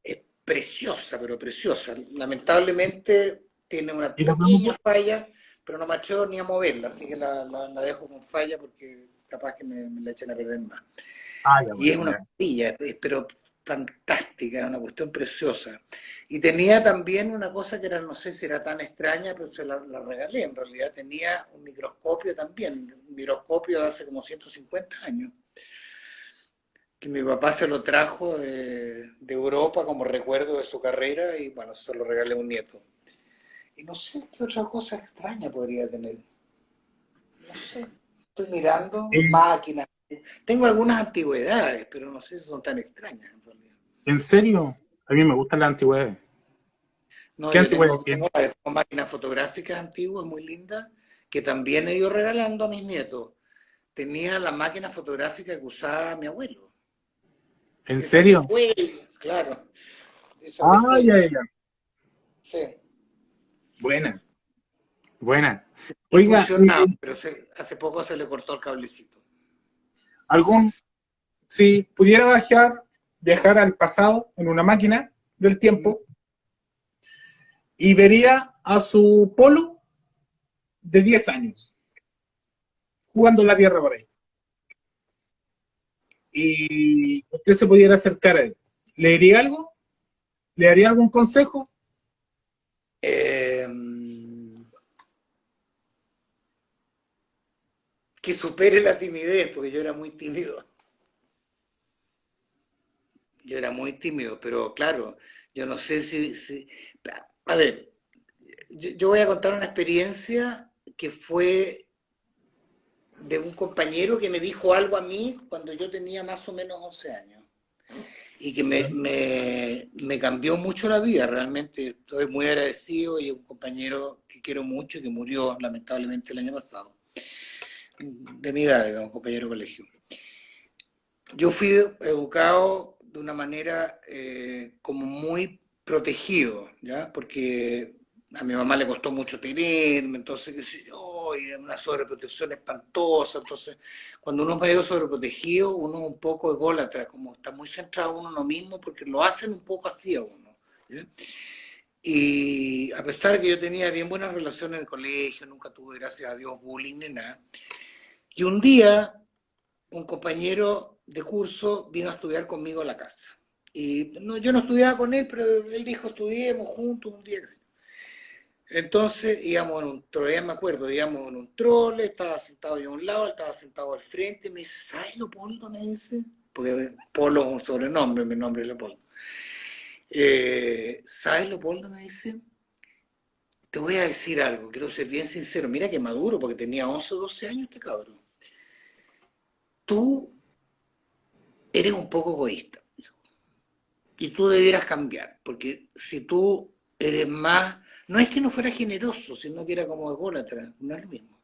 es preciosa, pero preciosa. Lamentablemente tiene una ¿Y la pequeña preocupa? falla, pero no me atrevo ni a moverla, así que la dejo con falla porque capaz que me la echen a perder más. Ah, ya, Y es bueno, una ya. maravilla, pero fantástica, es una cuestión preciosa. Y tenía también una cosa que era, no sé si era tan extraña, pero se la regalé. En realidad tenía un microscopio también, un microscopio de hace como 150 años, que mi papá se lo trajo de Europa como recuerdo de su carrera y bueno, se lo regalé a un nieto. Y no sé qué otra cosa extraña podría tener. No sé. Estoy mirando Eh, máquinas. Tengo algunas antigüedades, pero no sé si son tan extrañas en realidad. ¿En serio? A mí me gustan las antigüedades. No, ¿Qué yo antigüedades tengo, tiene? tengo máquinas fotográficas antiguas muy lindas que también he ido regalando a mis nietos. Tenía la máquina fotográfica que usaba mi abuelo. ¿En Esa de serio? fuego, claro, esa de Ah, ya, fuego. ya, ya. Sí, Buena, buena. y Oiga, funcionaba, pero hace poco se le cortó el cablecito. ¿algún, si pudiera viajar al pasado en una máquina del ¿Mm? tiempo y vería a su polo de 10 años jugando en la Tierra por ahí? Y usted se pudiera acercar a él. ¿Le diría algo? ¿Le daría algún consejo? Eh, que supere la timidez, porque yo era muy tímido. Yo era muy tímido, pero claro, yo no sé si. A ver, yo voy a contar una experiencia que fue de un compañero que me dijo algo a mí cuando yo tenía más o menos 11 años y que me cambió mucho la vida. Realmente estoy muy agradecido y un compañero que quiero mucho y que murió lamentablemente el año pasado, de mi edad, digamos, compañero de colegio. Yo fui educado de una manera como muy protegido, ¿ya? Porque a mi mamá le costó mucho tenerme, entonces, qué sé yo, y una sobreprotección espantosa. Entonces, cuando uno es medio sobreprotegido, uno es un poco ególatra, como está muy centrado en uno mismo, porque lo hacen un poco así a uno, ¿ya? Y a pesar de que yo tenía bien buenas relaciones en el colegio, nunca tuve, gracias a Dios, bullying ni nada, y un día un compañero de curso vino a estudiar conmigo a la casa. Y no, yo no estudiaba con él, pero él dijo, estudiemos juntos un día. Entonces íbamos en un, todavía me acuerdo, íbamos en un trole, estaba sentado yo a un lado, él estaba sentado al frente, y me dice, ¿sabes Leopoldo? Me dice, porque Polo es un sobrenombre, mi nombre es Leopoldo. ¿Sabes Leopoldo? Me dice, te voy a decir algo, quiero ser bien sincero, mira que maduro, porque tenía 11 o 12 años este cabrón. Tú eres un poco egoísta. Y tú debieras cambiar, porque si tú eres más, no es que no fuera generoso, sino que era como ególatra, no es lo mismo.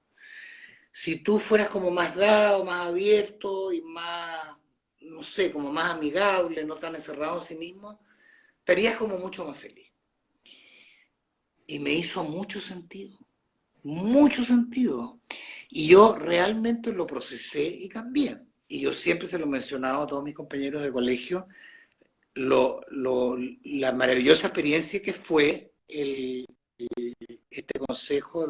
Si tú fueras como más dado, más abierto y más, no sé, como más amigable, no tan encerrado en sí mismo, estarías como mucho más feliz. Y me hizo mucho sentido, mucho sentido. Y yo realmente lo procesé y cambié. Y yo siempre se lo he mencionado a todos mis compañeros de colegio, la maravillosa experiencia que fue este consejo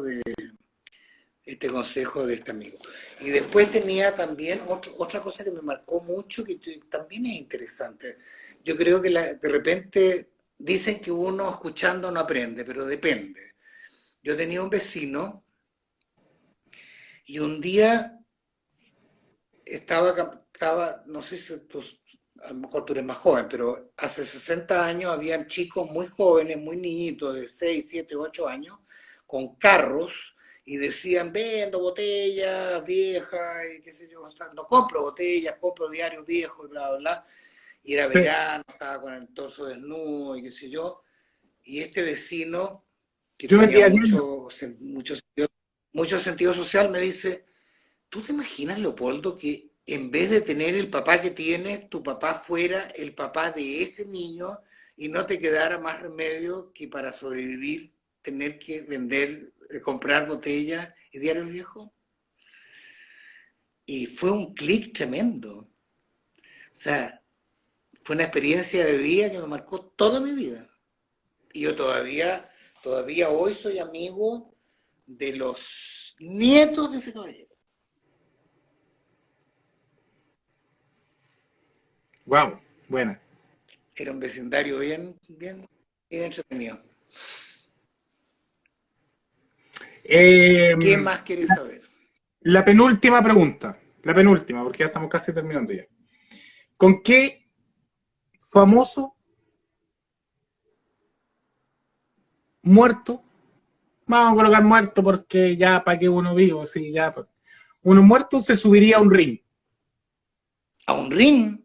de este amigo. Y después tenía también otra cosa que me marcó mucho, que también es interesante. Yo creo que de repente dicen que uno escuchando no aprende, pero depende. Yo tenía un vecino y un día no sé si a lo mejor tú eres más joven, pero hace 60 años habían chicos muy jóvenes, muy niñitos, de 6 7 8 años, con carros y decían, vendo botellas viejas y qué sé yo, no compro botellas, compro diarios viejos y bla, bla, bla. Y era Sí. verano, estaba con el torso desnudo y qué sé yo. Y este vecino, que Yo tenía vendía diario. mucho sentido social, me dice, ¿tú te imaginas, Leopoldo, que en vez de tener el papá que tienes, tu papá fuera el papá de ese niño y no te quedara más remedio que para sobrevivir tener que vender, comprar botellas y diarios viejos? Y fue un clic tremendo. O sea, fue una experiencia de vida que me marcó toda mi vida. Y yo todavía hoy soy amigo de los nietos de ese caballero. Wow, buena. Era un vecindario bien entretenido. Eh, ¿Qué más quieres saber? la penúltima pregunta. La penúltima, porque ya estamos casi terminando ya. ¿Con qué famoso muerto? Vamos a colocar muerto porque ya para que uno vivo, sí, ya. uno muerto se subiría a un ring. ¿A un ring?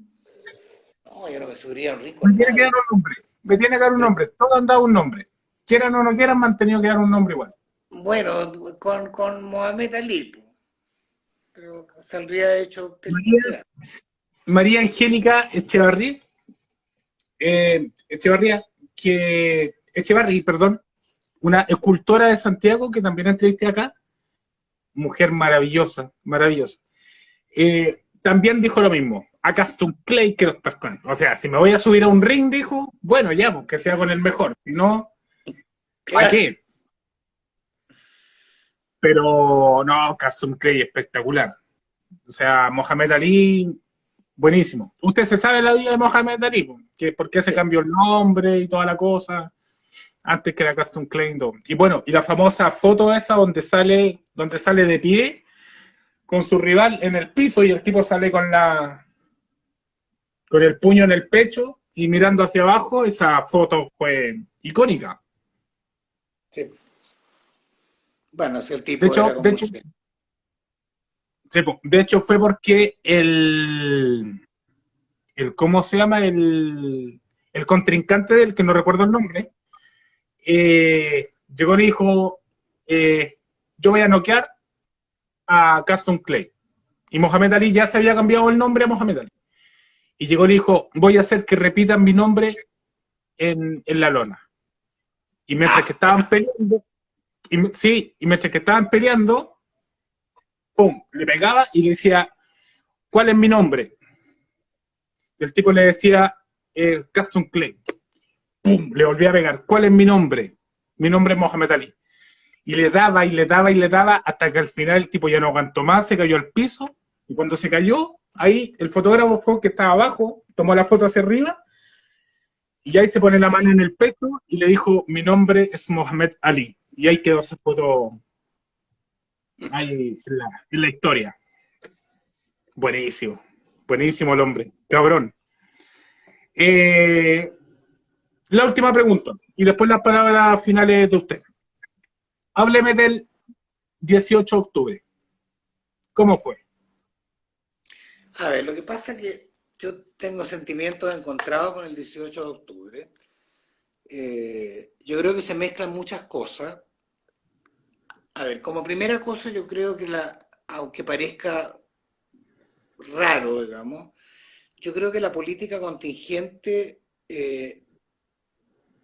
No, yo no me subiría a un ring Me con tiene que dar nadie. un nombre. Me tiene que dar un Pero, nombre. Todos han dado un nombre. Quieran o no quieran, me han tenido que dar un nombre igual. bueno, con Mohamed Ali, po, pero saldría hecho María, pedazo. María Angélica Echevarri, perdón, una escultora de Santiago que también entrevisté acá, mujer maravillosa, maravillosa. También dijo lo mismo, a Custom Clay quiero estar con él. O sea, si me voy a subir a un ring, dijo, bueno, ya, pues que sea con el mejor. Si no, ¿para Claro. qué? Pero no, Custom Clay espectacular. O sea, Mohamed Ali, buenísimo. Usted se sabe la vida de Mohamed Ali, po, que por qué se Sí. cambió el nombre y toda la cosa, antes que era Custom Clay. No. Y bueno, y la famosa foto esa donde sale de pie con su rival en el piso y el tipo sale con el puño en el pecho y mirando hacia abajo, esa foto fue icónica. Sí. Bueno, si el De tipo era hecho, de como... hecho, sí, de hecho fue porque ¿cómo se llama? El contrincante del que no recuerdo el nombre, llegó y dijo, yo voy a noquear a Custom Clay. Y Mohamed Ali ya se había cambiado el nombre a Mohamed Ali. Y llegó y dijo, voy a hacer que repitan mi nombre en la lona. Y mientras que Ah, estaban peleando, sí, y mientras que estaban peleando, pum, le pegaba y le decía, ¿cuál es mi nombre? Y el tipo le decía, Custom Clay. Pum, le volvía a pegar, ¿cuál es mi nombre? Mi nombre es Mohamed Ali. Y le daba y le daba y le daba hasta que al final el tipo ya no aguantó más, se cayó al piso. Y cuando se cayó, ahí el fotógrafo fue el que estaba abajo, tomó la foto hacia arriba y ahí se pone la mano en el pecho y le dijo, mi nombre es Mohamed Ali. Y ahí quedó esa foto ahí en la historia. Buenísimo, buenísimo el hombre, cabrón. Eh, la última pregunta y después las palabras finales de usted. Hábleme del 18 de octubre. ¿Cómo fue? a ver, lo que pasa es que yo tengo sentimientos encontrados con el 18 de octubre. Yo creo que se mezclan muchas cosas. A ver, como primera cosa, yo creo que aunque parezca raro, digamos, yo creo que la política contingente es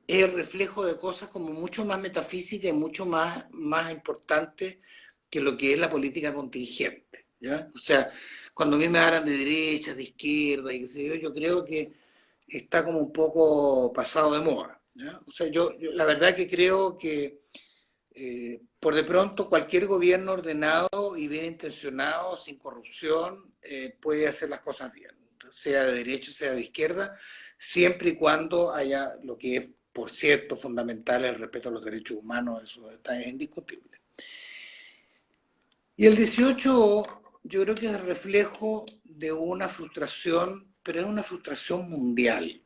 el reflejo de cosas como mucho más metafísicas y mucho más importantes que lo que es la política contingente. ¿Ya? O sea, cuando a mí me hablan de derecha, de izquierda y qué sé yo creo que está como un poco pasado de moda. ¿Ya? O sea, yo la verdad que creo que por de pronto cualquier gobierno ordenado y bien intencionado, sin corrupción, puede hacer las cosas bien, sea de derecha, sea de izquierda, siempre y cuando haya lo que es, por cierto, fundamental, el respeto a los derechos humanos, eso está indiscutible. Y el 18 yo creo que es el reflejo de una frustración, pero es una frustración mundial,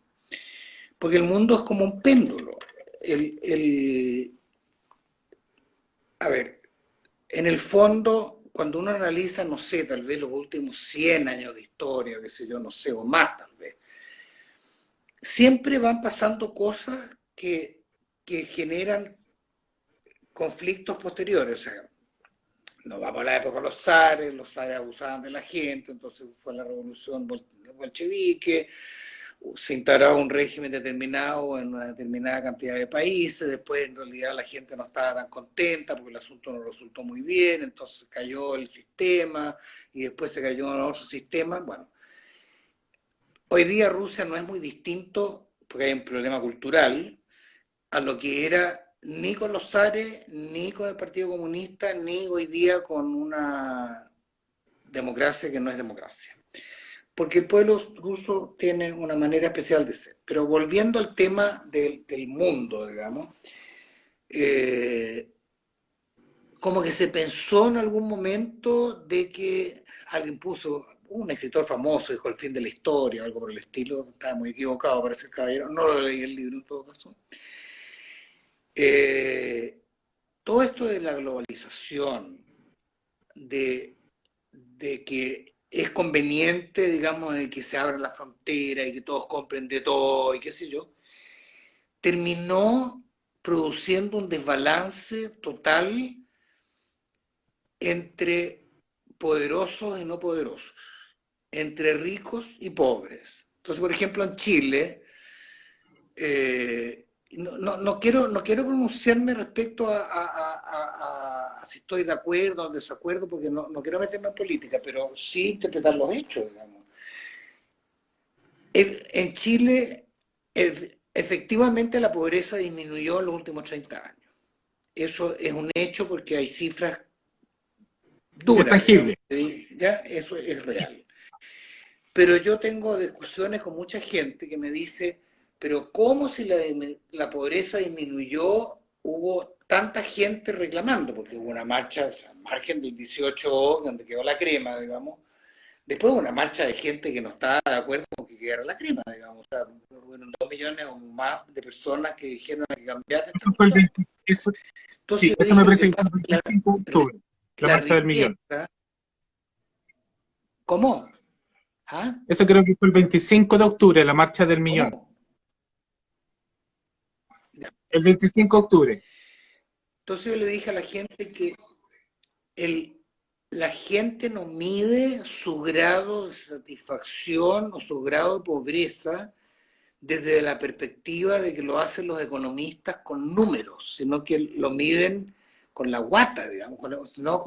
porque el mundo es como un péndulo. A ver, en el fondo, cuando uno analiza, no sé, tal vez los últimos 100 años de historia, qué sé yo, no sé, o más tal vez, siempre van pasando cosas que generan conflictos posteriores. O sea, nos vamos a la época de los zares abusaban de la gente, entonces fue la revolución bolchevique, se instauraba un régimen determinado en una determinada cantidad de países, después en realidad la gente no estaba tan contenta porque el asunto no resultó muy bien, entonces cayó el sistema y después se cayó en otro sistema. Bueno, hoy día Rusia no es muy distinto, porque hay un problema cultural, a lo que era ni con los zares, ni con el Partido Comunista, ni hoy día con una democracia que no es democracia. Porque el pueblo ruso tiene una manera especial de ser. Pero volviendo al tema del mundo, digamos, eh, como que se pensó en algún momento de que alguien puso, un escritor famoso dijo el fin de la historia, algo por el estilo, estaba muy equivocado, parece el caballero, no lo leí el libro en todo caso. Eh, Todo esto de la globalización, de de que es conveniente, digamos, de que se abra la frontera y que todos compren de todo y qué sé yo, terminó produciendo un desbalance total entre poderosos y no poderosos, entre ricos y pobres. Entonces, por ejemplo, en Chile, no quiero pronunciarme respecto a si estoy de acuerdo o en desacuerdo, porque no quiero meterme en política, pero sí interpretar los hechos, digamos. En Chile, efectivamente, la pobreza disminuyó en los últimos 30 años. Eso es un hecho porque hay cifras Es duras, digamos, tangible. ¿sí? Ya eso es real. Pero yo tengo discusiones con mucha gente que me dice, pero ¿cómo si la pobreza disminuyó, hubo tanta gente reclamando? Porque hubo una marcha, o sea, margen del 18, donde quedó la crema, digamos. Después hubo una marcha de gente que no estaba de acuerdo con que quedara la crema, digamos. O sea, fueron 2 millones o más de personas que dijeron que cambiar esta Eso fue el cuestión. 20, eso, Entonces sí, yo eso me dije, lo parece que que fue pasa el es que 25 de octubre, la la marcha del millón. riqueza, ¿cómo? ¿Ah? Eso creo que fue el 25 de octubre, la marcha del millón. ¿Cómo? El 25 de octubre. Entonces yo le dije a la gente que el, la gente no mide su grado de satisfacción o su grado de pobreza desde la perspectiva de que lo hacen los economistas con números, sino que lo miden con la guata, digamos, no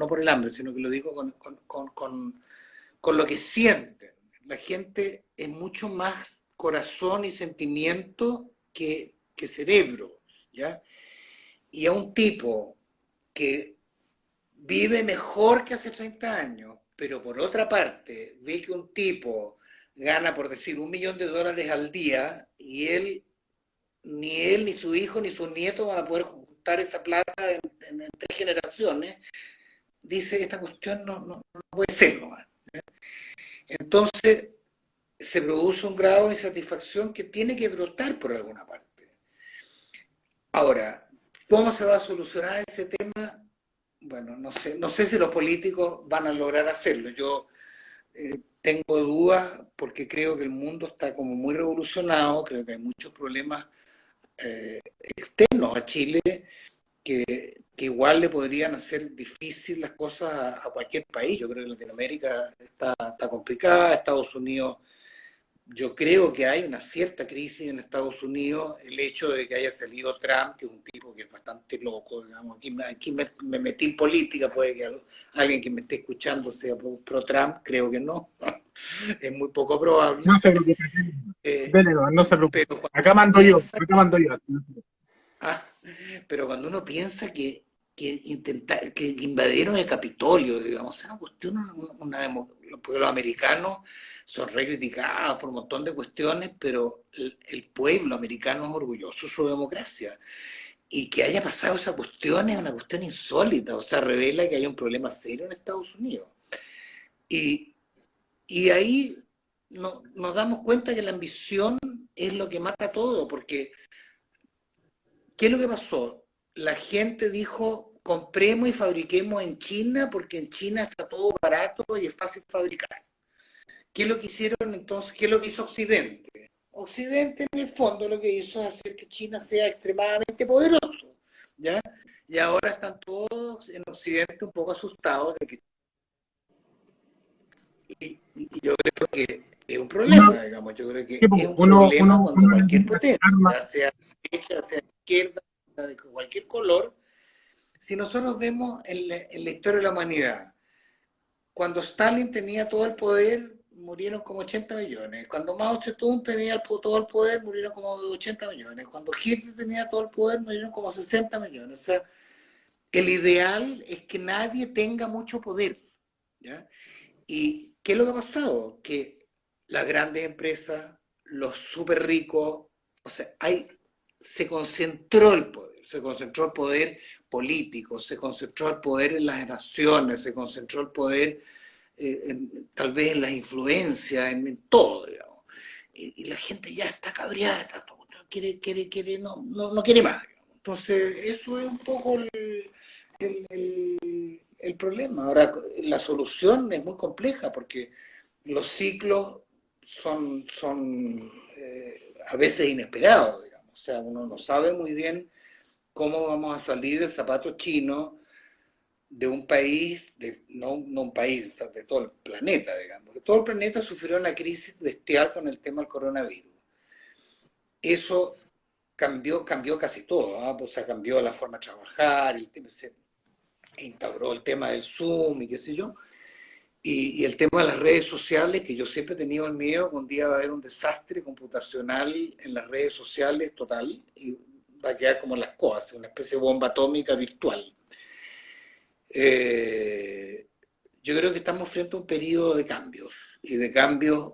por el hambre, sino que lo digo con lo que sienten. La gente es mucho más corazón y sentimiento que cerebro, ¿ya? Y a un tipo que vive mejor que hace 30 años, pero por otra parte ve que un tipo gana, por decir, $1 millón al día y él, ni su hijo, ni sus nietos van a poder juntar esa plata en 3 generaciones, dice, esta cuestión no puede ser nomás. Entonces se produce un grado de insatisfacción que tiene que brotar por alguna parte. Ahora, ¿cómo se va a solucionar ese tema? Bueno, no sé si los políticos van a lograr hacerlo. Yo tengo dudas porque creo que el mundo está como muy revolucionado, creo que hay muchos problemas externos a Chile que igual le podrían hacer difícil las cosas a cualquier país. Yo creo que Latinoamérica está complicada, Estados Unidos, yo creo que hay una cierta crisis en Estados Unidos, el hecho de que haya salido Trump, que es un tipo que es bastante loco, digamos, aquí me metí en política, puede que alguien que me esté escuchando sea pro Trump, creo que no, es muy poco probable. No se preocupe. Eh, Dele, no se preocupe. pero cuando Acá uno mando yo, piensa, acá mando yo. ah, pero cuando uno piensa que invadieron el Capitolio, digamos, es una cuestión, porque los americanos son re criticados por un montón de cuestiones, pero el pueblo americano es orgulloso de su democracia. Y que haya pasado esa cuestión es una cuestión insólita, o sea, revela que hay un problema serio en Estados Unidos. Y, y ahí nos damos cuenta que la ambición es lo que mata todo, porque ¿qué es lo que pasó? La gente dijo, compremos y fabriquemos en China porque en China está todo barato y es fácil fabricar. ¿Qué es lo que hicieron entonces? ¿Qué es lo que hizo Occidente? Occidente en el fondo lo que hizo es hacer que China sea extremadamente poderoso, ¿ya? Y ahora están todos en Occidente un poco asustados de que... Y yo creo que es un Uno, problema, digamos, yo creo que es tipo, un problema cuando uno cualquier necesita armas. potencia, sea derecha, sea izquierda, de cualquier color, si nosotros vemos en la historia de la humanidad, cuando Stalin tenía todo el poder, murieron como 80 millones. Cuando Mao Zedong tenía todo el poder, murieron como 80 millones. Cuando Hitler tenía todo el poder, murieron como 60 millones. O sea, el ideal es que nadie tenga mucho poder, ¿ya? ¿Y qué es lo que ha pasado? Que las grandes empresas, los súper ricos, o sea, se concentró el poder político, se concentró el poder en las naciones, se concentró el poder tal vez en las influencias, en todo, digamos. Y la gente ya está cabreada, no quiere más. Digamos. Entonces, eso es un poco el problema. Ahora, la solución es muy compleja porque los ciclos son a veces inesperados, digamos. O sea, uno no sabe muy bien cómo vamos a salir del zapato chino de un país, no un país, de todo el planeta, digamos. Todo el planeta sufrió una crisis bestial con el tema del coronavirus. Eso cambió casi todo, ¿ah? O sea, cambió la forma de trabajar, se instauró el tema del Zoom y qué sé yo, y el tema de las redes sociales, que yo siempre he tenido el miedo que un día va a haber un desastre computacional en las redes sociales total, y va a quedar como las cosas, una especie de bomba atómica virtual. Eh, yo creo que estamos frente a un periodo de cambios, y de cambios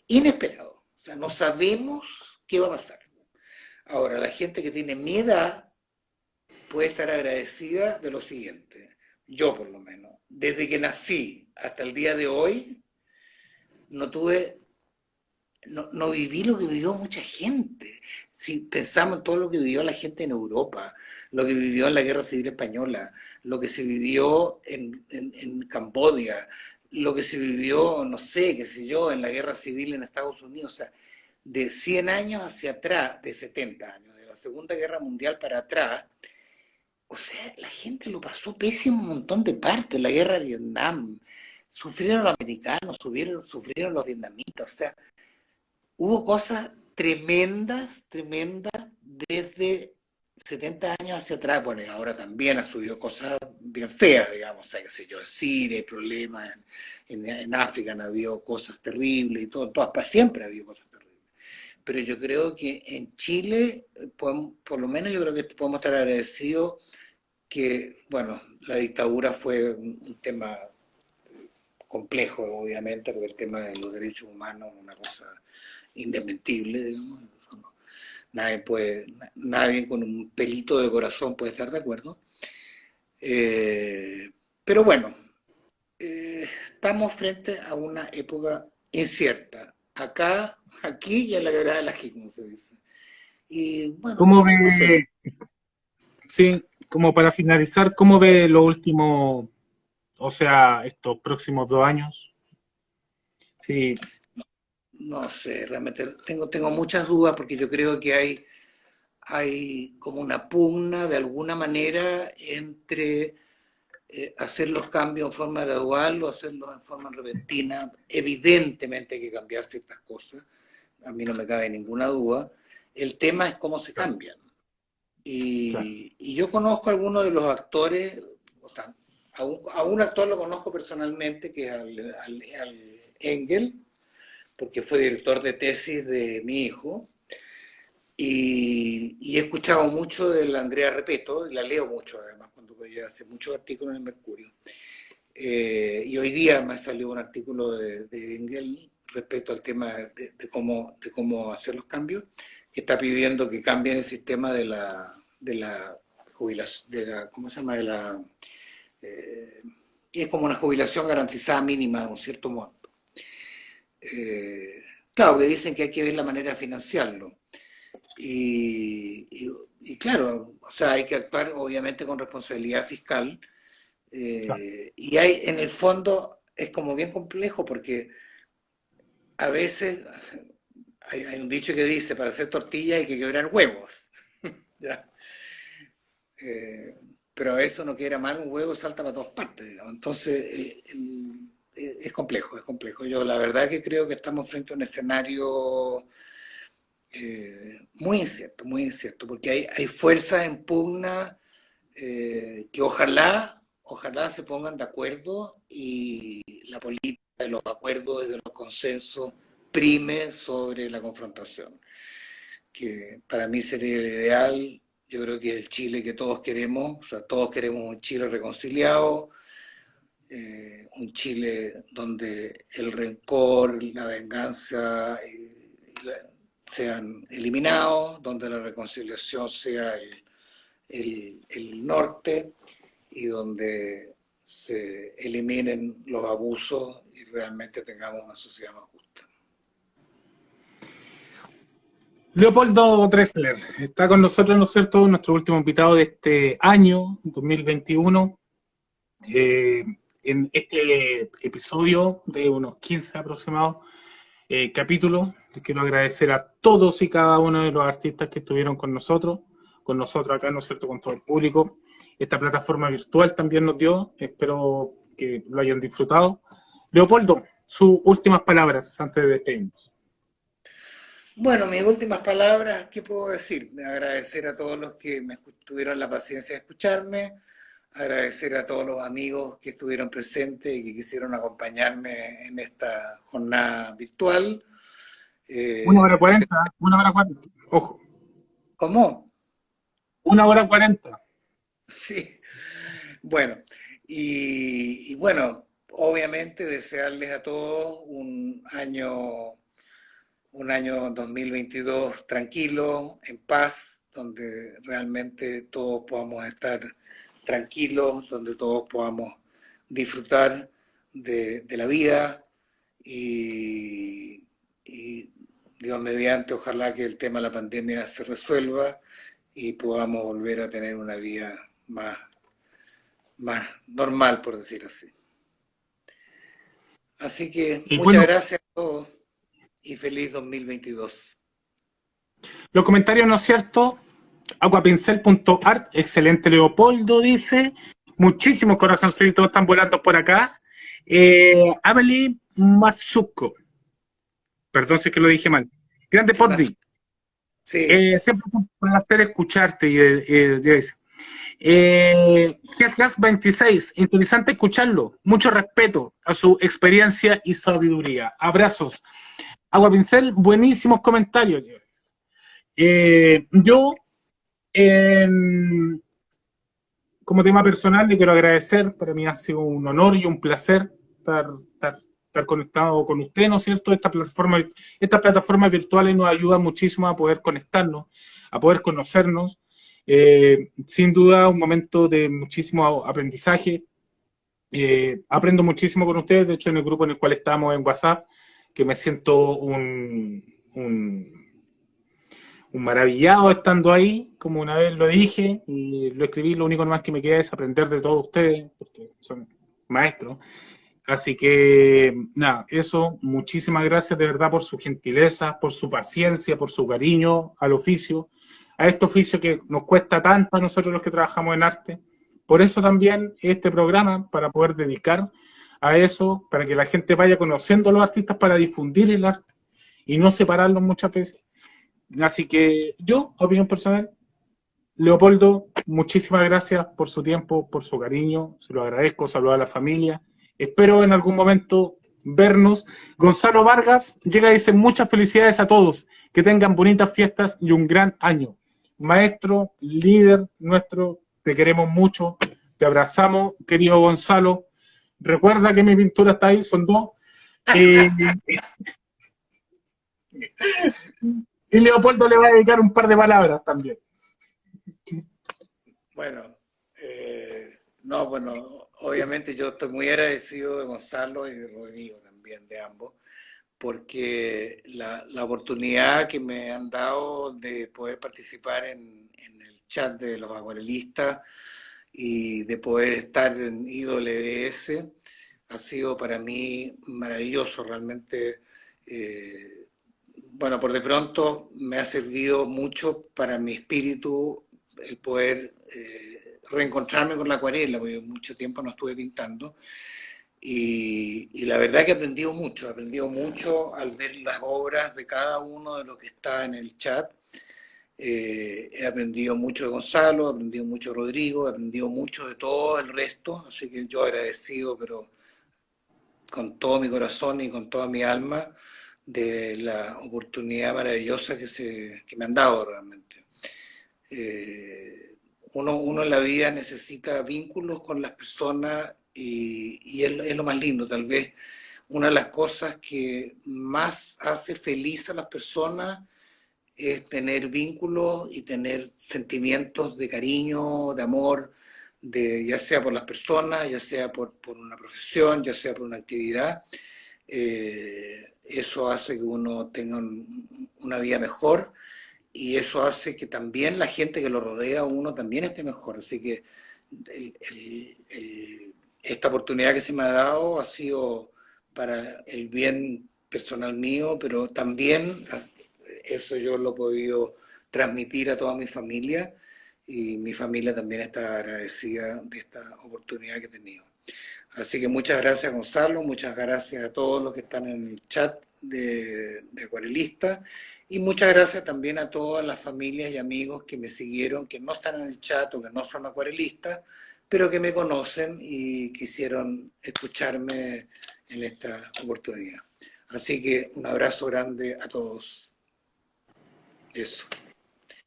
inesperados. O sea, no sabemos qué va a pasar. Ahora, la gente que tiene mi edad puede estar agradecida de lo siguiente. Yo, por lo menos, desde que nací hasta el día de hoy, no tuve, no viví lo que vivió mucha gente. Si pensamos en todo lo que vivió la gente en Europa, lo que vivió en la Guerra Civil Española, lo que se vivió en Camboya, lo que se vivió, no sé, qué sé yo, en la Guerra Civil en Estados Unidos, o sea, de 100 años hacia atrás, de 70 años, de la Segunda Guerra Mundial para atrás, o sea, la gente lo pasó pésimo en un montón de partes, la guerra de Vietnam, sufrieron los americanos, sufrieron los vietnamitas, o sea, hubo cosas tremendas, tremendas desde 70 años hacia atrás. Bueno, y ahora también ha subido cosas bien feas, digamos, o sea, qué sé yo, en Siria hay problemas, en África han habido cosas terribles y todo, en todas partes siempre ha habido cosas terribles. Pero yo creo que en Chile, por lo menos yo creo que podemos estar agradecidos que, bueno, la dictadura fue un tema complejo, obviamente, porque el tema de los derechos humanos es una cosa indesmentible, digamos. Nadie con un pelito de corazón puede estar de acuerdo. Pero bueno, estamos frente a una época incierta. Acá, aquí y en la quebrada de laJí, como se dice. Y bueno, ¿Cómo no sé. ve, sí, como para finalizar, cómo ve lo último, o sea, estos próximos 2 años? Sí, No sé, realmente tengo muchas dudas porque yo creo que hay como una pugna de alguna manera entre hacer los cambios en forma gradual o hacerlos en forma repentina. Evidentemente hay que cambiar ciertas cosas, a mí no me cabe ninguna duda. El tema es cómo se claro, cambian. claro. Y yo conozco a algunos de los actores, o sea, a un actor lo conozco personalmente, que es al Engel, porque fue director de tesis de mi hijo, y he escuchado mucho de la Andrea Repeto, y la leo mucho además, cuando ella hace muchos artículos en el Mercurio. Y hoy día me salió un artículo de Engel respecto al tema de cómo hacer los cambios, que está pidiendo que cambien el sistema de la jubilación, ¿cómo se llama? Eh, y es como una jubilación garantizada mínima de un cierto monto. Claro, que dicen que hay que ver la manera de financiarlo. Y claro, o sea, hay que actuar obviamente con responsabilidad fiscal. Claro. Y en el fondo es como bien complejo porque a veces hay un dicho que dice, para hacer tortillas hay que quebrar huevos. ¿Ya? Eh, pero a veces uno quiera mal un huevo salta para todas partes, digamos. Entonces es complejo, es complejo. Yo la verdad que creo que estamos frente a un escenario muy incierto, porque hay fuerzas en pugna que ojalá se pongan de acuerdo y la política de los acuerdos y de los consensos prime sobre la confrontación, que para mí sería el ideal. Yo creo que es el Chile que todos queremos, o sea, todos queremos un Chile reconciliado, un Chile donde el rencor, la venganza sean eliminados, donde la reconciliación sea el norte y donde se eliminen los abusos y realmente tengamos una sociedad más justa. Leopoldo Dressler está con nosotros, ¿no es cierto? Nuestro último invitado de este año, 2021. eh, en este episodio de unos 15 aproximados capítulos. Les quiero agradecer a todos y cada uno de los artistas que estuvieron con nosotros acá, ¿no es cierto?, con todo el público. Esta plataforma virtual también nos dio, espero que lo hayan disfrutado. Leopoldo, sus últimas palabras antes de despedirnos. Bueno, mis últimas palabras, ¿qué puedo decir? Agradecer a todos los que tuvieron la paciencia de escucharme, agradecer a todos los amigos que estuvieron presentes y que quisieron acompañarme en esta jornada virtual. 1 hora 40, 1 hora 40, ojo. ¿Cómo? 1 hora 40. Sí, bueno, y bueno, obviamente desearles a todos un año 2022 tranquilo, en paz, donde realmente todos podamos estar tranquilos, donde todos podamos disfrutar de la vida y Dios mediante, ojalá que el tema de la pandemia se resuelva y podamos volver a tener una vida más normal, por decir así. Así que Y muchas bueno, gracias a todos y feliz 2022. los comentarios, ¿no es cierto? Aguapincel.art, excelente Leopoldo, dice. Muchísimos corazoncitos están volando por acá. Amelie Mazuco, perdón si es que lo dije mal. Grande Sí, más, Poddi, sí, siempre es un placer escucharte. Gas 26, interesante escucharlo. Mucho respeto a su experiencia y sabiduría. Abrazos. Agua Pincel, buenísimos comentarios. Yo, en, como tema personal, le quiero agradecer. Para mí ha sido un honor y un placer estar conectado con usted, ¿no es cierto? Estas plataformas virtuales nos ayudan muchísimo a poder conectarnos, a poder conocernos. Sin duda, un momento de muchísimo aprendizaje. Aprendo muchísimo con ustedes. De hecho, en el grupo en el cual estamos en WhatsApp, que me siento un maravillado estando ahí, como una vez lo dije y lo escribí. Lo único más que me queda es aprender de todos ustedes, porque son maestros. Así que, nada, eso, muchísimas gracias de verdad por su gentileza, por su paciencia, por su cariño al oficio, a este oficio que nos cuesta tanto a nosotros los que trabajamos en arte. Por eso también este programa, para poder dedicar a eso, para que la gente vaya conociendo a los artistas, para difundir el arte y no separarlos muchas veces. Así que yo, opinión personal, Leopoldo, muchísimas gracias por su tiempo, por su cariño, se lo agradezco, saludos a la familia. Espero en algún momento vernos. Gonzalo Vargas llega y dice muchas felicidades a todos, que tengan bonitas fiestas y un gran año. Maestro, líder nuestro, te queremos mucho, te abrazamos, querido Gonzalo. Recuerda que mi pintura está ahí, son dos. Eh, y Leopoldo le va a dedicar un par de palabras también. bueno, no, bueno, obviamente yo estoy muy agradecido de Gonzalo y de Rodrigo también, de ambos, porque la oportunidad que me han dado de poder participar en el chat de los acuarelistas y de poder estar en IWS ha sido para mí maravilloso, realmente. Bueno, por de pronto me ha servido mucho para mi espíritu el poder reencontrarme con la acuarela, porque mucho tiempo no estuve pintando. Y la verdad que he aprendido mucho al ver las obras de cada uno de los que está en el chat. He aprendido mucho de Gonzalo, he aprendido mucho de Rodrigo, he aprendido mucho de todo el resto, así que yo agradecido, pero con todo mi corazón y con toda mi alma, de la oportunidad maravillosa que me han dado realmente. Uno en la vida necesita vínculos con las personas y es lo más lindo, tal vez una de las cosas que más hace feliz a las personas es tener vínculos y tener sentimientos de cariño, de amor, ya sea por las personas, ya sea por una profesión, ya sea por una actividad. Eso hace que uno tenga una vida mejor y eso hace que también la gente que lo rodea a uno también esté mejor. Así que el esta oportunidad que se me ha dado ha sido para el bien personal mío, pero también eso yo lo he podido transmitir a toda mi familia y mi familia también está agradecida de esta oportunidad que he tenido. Así que muchas gracias, Gonzalo, muchas gracias a todos los que están en el chat de Acuarelista y muchas gracias también a todas las familias y amigos que me siguieron, que no están en el chat o que no son acuarelistas, pero que me conocen y quisieron escucharme en esta oportunidad. Así que un abrazo grande a todos. Eso.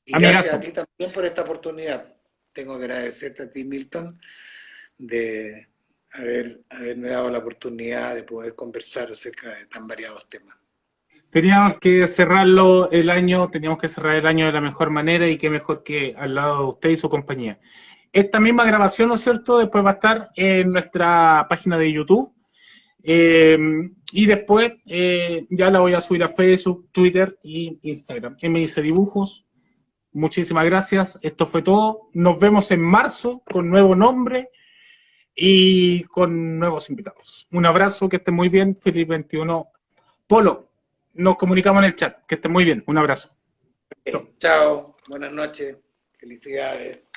Y gracias Amigazo. a ti también por esta oportunidad. Tengo que agradecerte a ti, Milton, de haberme dado la oportunidad de poder conversar acerca de tan variados temas. Teníamos que cerrarlo el año, teníamos que cerrar el año de la mejor manera y qué mejor que al lado de usted y su compañía. Esta misma grabación, ¿no es cierto?, después va a estar en nuestra página de YouTube. Y después ya la voy a subir a Facebook, Twitter y Instagram. MIC Dibujos. Muchísimas gracias. Esto fue todo. Nos vemos en marzo con nuevo nombre y con nuevos invitados. Un abrazo, que estén muy bien. Feliz 21. Polo, nos comunicamos en el chat. Que estén muy bien. Un abrazo. Chao, buenas noches, felicidades.